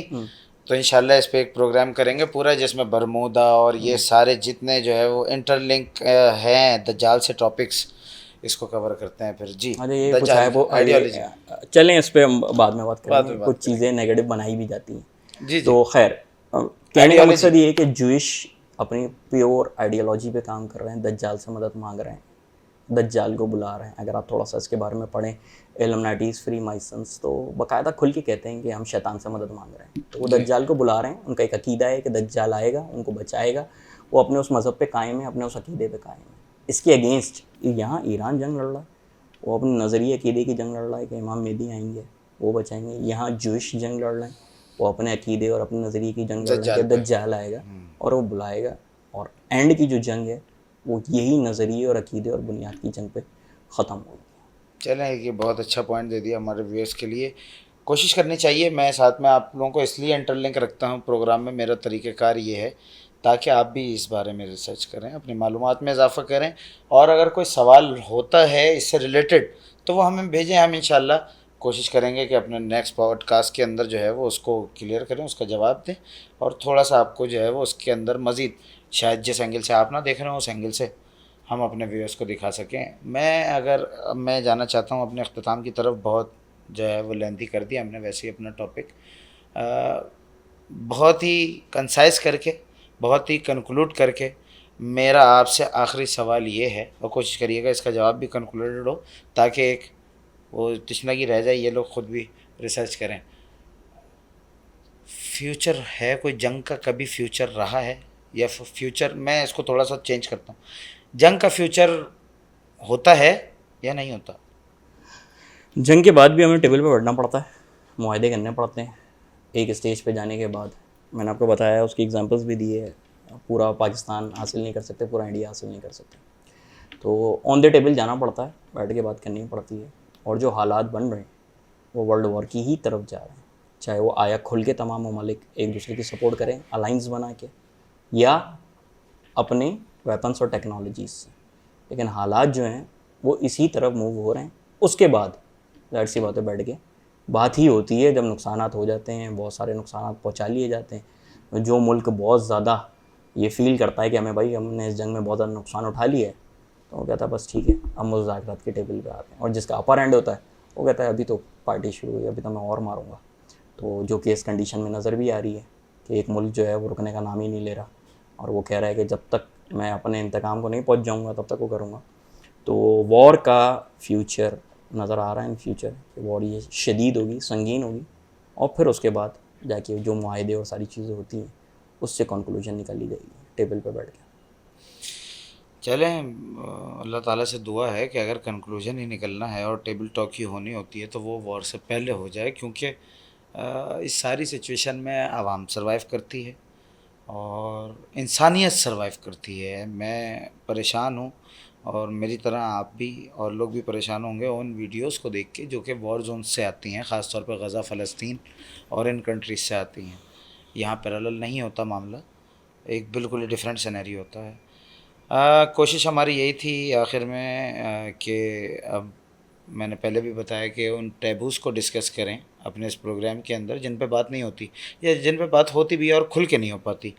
तो इंशाल्लाह इस पे एक प्रोग्राम करेंगे पूरा, जिसमें बरमूदा और ये सारे जितने जो है वो इंटरलिंक हैं दज्जाल से टॉपिक्स, इसको कवर करते हैं फिर। जी अरे ये कुछ है वो आइडियोलॉजी, चलें इस पे हम बाद में बात करेंगे। कुछ चीज़ें नेगेटिव बनाई भी जाती हैं। जी तो खैर कहने का मकसद ये है कि जूइश अपनी प्योर आइडियोलॉजी पे काम कर रहे हैं, दज्जाल से मदद मांग रहे हैं, दज्जाल को बुला रहे हैं। अगर आप थोड़ा सा इसके बारे में पढ़ें, इल्यूमिनाटीज़, फ्री माइसन्स, तो बाकायदा खुल के कहते हैं कि हम शैतान से मदद मांग रहे हैं। तो वो दज्जाल को बुला रहे हैं, उनका एक अकीदा है कि दज्जाल आएगा, उनको बचाएगा। वो अपने उस मज़हब पे कायम है, अपने उस अकीदे पे कायम है। इसके अगेंस्ट यहाँ ईरान जंग लड़ रहा है, वो अपने नज़रिए अकीदे की जंग लड़ रहा है कि इमाम मेहदी आएंगे, वो बचाएंगे। यहाँ जूइश जंग लड़ रहे हैं, वो अपने अकीदे और अपने नज़रिए की जंग लड़ रहे हैं कि दज्जाल आएगा और वो बुलाएगा। और एंड की जो जंग है वो यही नज़रिए और अकीदे और बुनियाद की जंग पे ख़त्म होगी। चलें, ये बहुत अच्छा पॉइंट दे दिया हमारे व्यूअर्स के लिए। कोशिश करनी चाहिए, मैं साथ में आप लोगों को इसलिए इंटरलिंक रखता हूँ प्रोग्राम में, मेरा तरीक़ाकार ये है ताकि आप भी इस बारे में रिसर्च करें, अपनी मालूमात में इजाफ़ा करें, और अगर कोई सवाल होता है इससे रिलेटेड तो वो हमें भेजें, हम इंशाल्लाह कोशिश करेंगे कि अपने नेक्स्ट पॉडकास्ट के अंदर जो है वो उसको क्लियर करें, उसका जवाब दें, और थोड़ा सा आपको जो है वो उसके अंदर मज़ीद शायद जिस एंगल से आप ना देख रहे हो उस एंगल से हम अपने व्यूअर्स को दिखा सकें। मैं जाना चाहता हूँ अपने अख्ताम की तरफ, बहुत जो है वो लेंथी कर दिया हमने वैसे ही अपना टॉपिक, बहुत ही कंसाइज करके, बहुत ही कंक्लूड करके मेरा आपसे आखिरी सवाल ये है, और कोशिश करिएगा इसका जवाब भी कंक्लूडेड हो ताकि एक वो तशनगी रह जाए, ये लोग ख़ुद भी रिसर्च करें। फ्यूचर है कोई जंग का, कभी फ्यूचर रहा है या फ्यूचर, मैं इसको थोड़ा सा चेंज करता हूँ, जंग का फ्यूचर होता है या नहीं होता? जंग के बाद भी हमें टेबल पे बैठना पड़ता है, मुआहदे करने पड़ते हैं एक स्टेज पे जाने के बाद। मैंने आपको बताया, उसकी एग्जांपल्स भी दिए है। पूरा पाकिस्तान हासिल नहीं कर सकते, पूरा इंडिया हासिल नहीं कर सकते, तो ऑन द टेबल जाना पड़ता है, बैठ के बात करनी पड़ती है। और जो हालात बन रहे हैं वो वर्ल्ड वॉर की ही तरफ जा रहे हैं, चाहे वो आया खुल के तमाम ममालिक एक दूसरे की सपोर्ट करें अलाइंस बना के, या अपने वेपन्स और टेक्नोलॉजीज से, लेकिन हालात जो हैं वो इसी तरफ मूव हो रहे हैं। उसके बाद जाहिर सी बातें बैठ के बात ही होती है जब नुकसानात हो जाते हैं, बहुत सारे नुकसानात पहुंचा लिए जाते हैं। जो मुल्क बहुत ज़्यादा ये फील करता है कि हमें भाई हमने इस जंग में बहुत ज़्यादा नुकसान उठा लिया है, तो वो कहता है बस ठीक है, हम मुज़ाकरात के टेबल पे आते हैं। और जिसका अपर एंड होता है वो कहता है अभी तो पार्टी शुरू हुई, अभी तो मैं और मारूंगा। तो जो कि इस कंडीशन में नज़र भी आ रही है कि एक मुल्क जो है वो रुकने का नाम ही नहीं ले रहा, और वो कह रहा है कि जब तक मैं अपने इंतकाम को नहीं पहुंच जाऊंगा तब तक वो करूंगा। तो वॉर का फ्यूचर नज़र आ रहा है इन फ्यूचर कि वॉर ये शदीद होगी, संगीन होगी, और फिर उसके बाद जाके जो मुआहदे और सारी चीज़ें होती हैं उससे कंक्लूजन निकाली जाएगी टेबल पे बैठ के। चलें, अल्लाह ताला से दुआ है कि अगर कंक्लूजन ही निकलना है और टेबल टॉक ही होनी होती है तो वो वॉर से पहले हो जाए, क्योंकि इस सारी सिचुएशन में आवाम सर्वाइव करती है और इंसानियत सर्वाइव करती है। मैं परेशान हूँ और मेरी तरह आप भी और लोग भी परेशान होंगे उन वीडियोस को देख के जो कि वॉर जोन से आती हैं, ख़ास तौर पर गज़ा, फ़लस्तीन और इन कंट्रीज से आती हैं। यहाँ पैरेलल नहीं होता मामला, एक बिल्कुल ही डिफरेंट सिनेरियो होता है। कोशिश हमारी यही थी आखिर में कि अब मैंने पहले भी बताया कि उन टैबूज़ को डिस्कस करें अपने इस प्रोग्राम के अंदर जिन पे बात नहीं होती, या जिन पे बात होती भी है और खुल के नहीं हो पाती।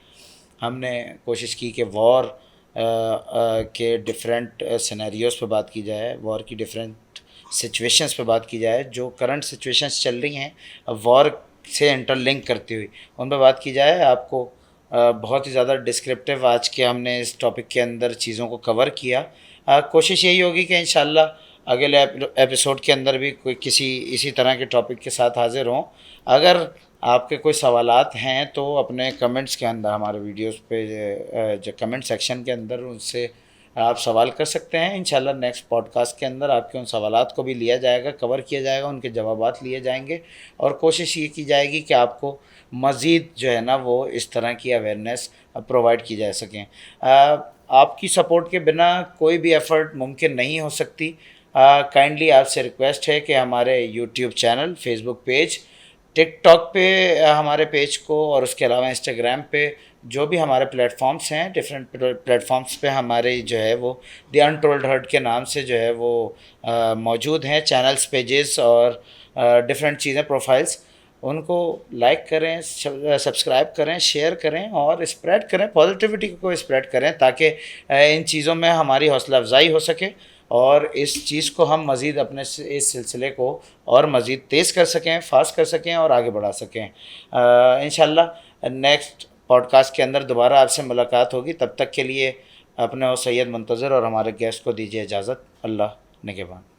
हमने कोशिश की कि वॉर के डिफरेंट सिनेरियोज़ पे बात की जाए, वॉर की डिफरेंट सिचुएशंस पे बात की जाए, जो करंट सिचुएशंस चल रही हैं वॉर से इंटरलिंक करती हुई उन पे बात की जाए। आपको बहुत ही ज़्यादा डिस्क्रिप्टिव आज के हमने इस टॉपिक के अंदर चीज़ों को कवर किया। कोशिश यही होगी कि इंशाल्लाह अगले एपिसोड के अंदर भी कोई किसी इसी तरह के टॉपिक के साथ हाज़िर हों। अगर आपके कोई सवालात हैं तो अपने कमेंट्स के अंदर हमारे वीडियोस पे जो कमेंट सेक्शन के अंदर उनसे आप सवाल कर सकते हैं। इंशाल्लाह नेक्स्ट पॉडकास्ट के अंदर आपके उन सवालात को भी लिया जाएगा, कवर किया जाएगा, उनके जवाबात लिए जाएंगे और कोशिश ये की जाएगी कि आपको मज़ीद जो है ना वो इस तरह की अवेयरनेस प्रोवाइड की जा सकें। आपकी सपोर्ट के बिना कोई भी एफ़र्ट मुमकिन नहीं हो सकती। काइंडली आपसे रिक्वेस्ट है कि हमारे YouTube channel, Facebook page, TikTok पे हमारे पेज को, और उसके अलावा इंस्टाग्राम पे जो भी हमारे प्लेटफॉर्म्स हैं, डिफरेंट प्लेटफॉर्म्स पे हमारे जो है वो द अनटोल्ड हर्ट के नाम से जो है वो मौजूद हैं चैनल्स, पेजेस और डिफरेंट चीज़ें, प्रोफाइल्स। उनको लाइक करें, सब्सक्राइब करें, शेयर करें और स्प्रेड करें, पॉजिटिविटी को स्प्रेड करें ताकि इन चीज़ों में हमारी हौसला अफजाई हो सके और इस चीज़ को हम मज़ीद अपने इस सिलसिले को और मज़ीद तेज़ कर सकें, फास्ट कर सकें और आगे बढ़ा सकें। इंशाल्लाह नेक्स्ट पॉडकास्ट के अंदर दोबारा आपसे मुलाकात होगी। तब तक के लिए अपने और सैयद मुंतज़िर और हमारे गेस्ट को दीजिए इजाज़त। अल्लाह निगहबान।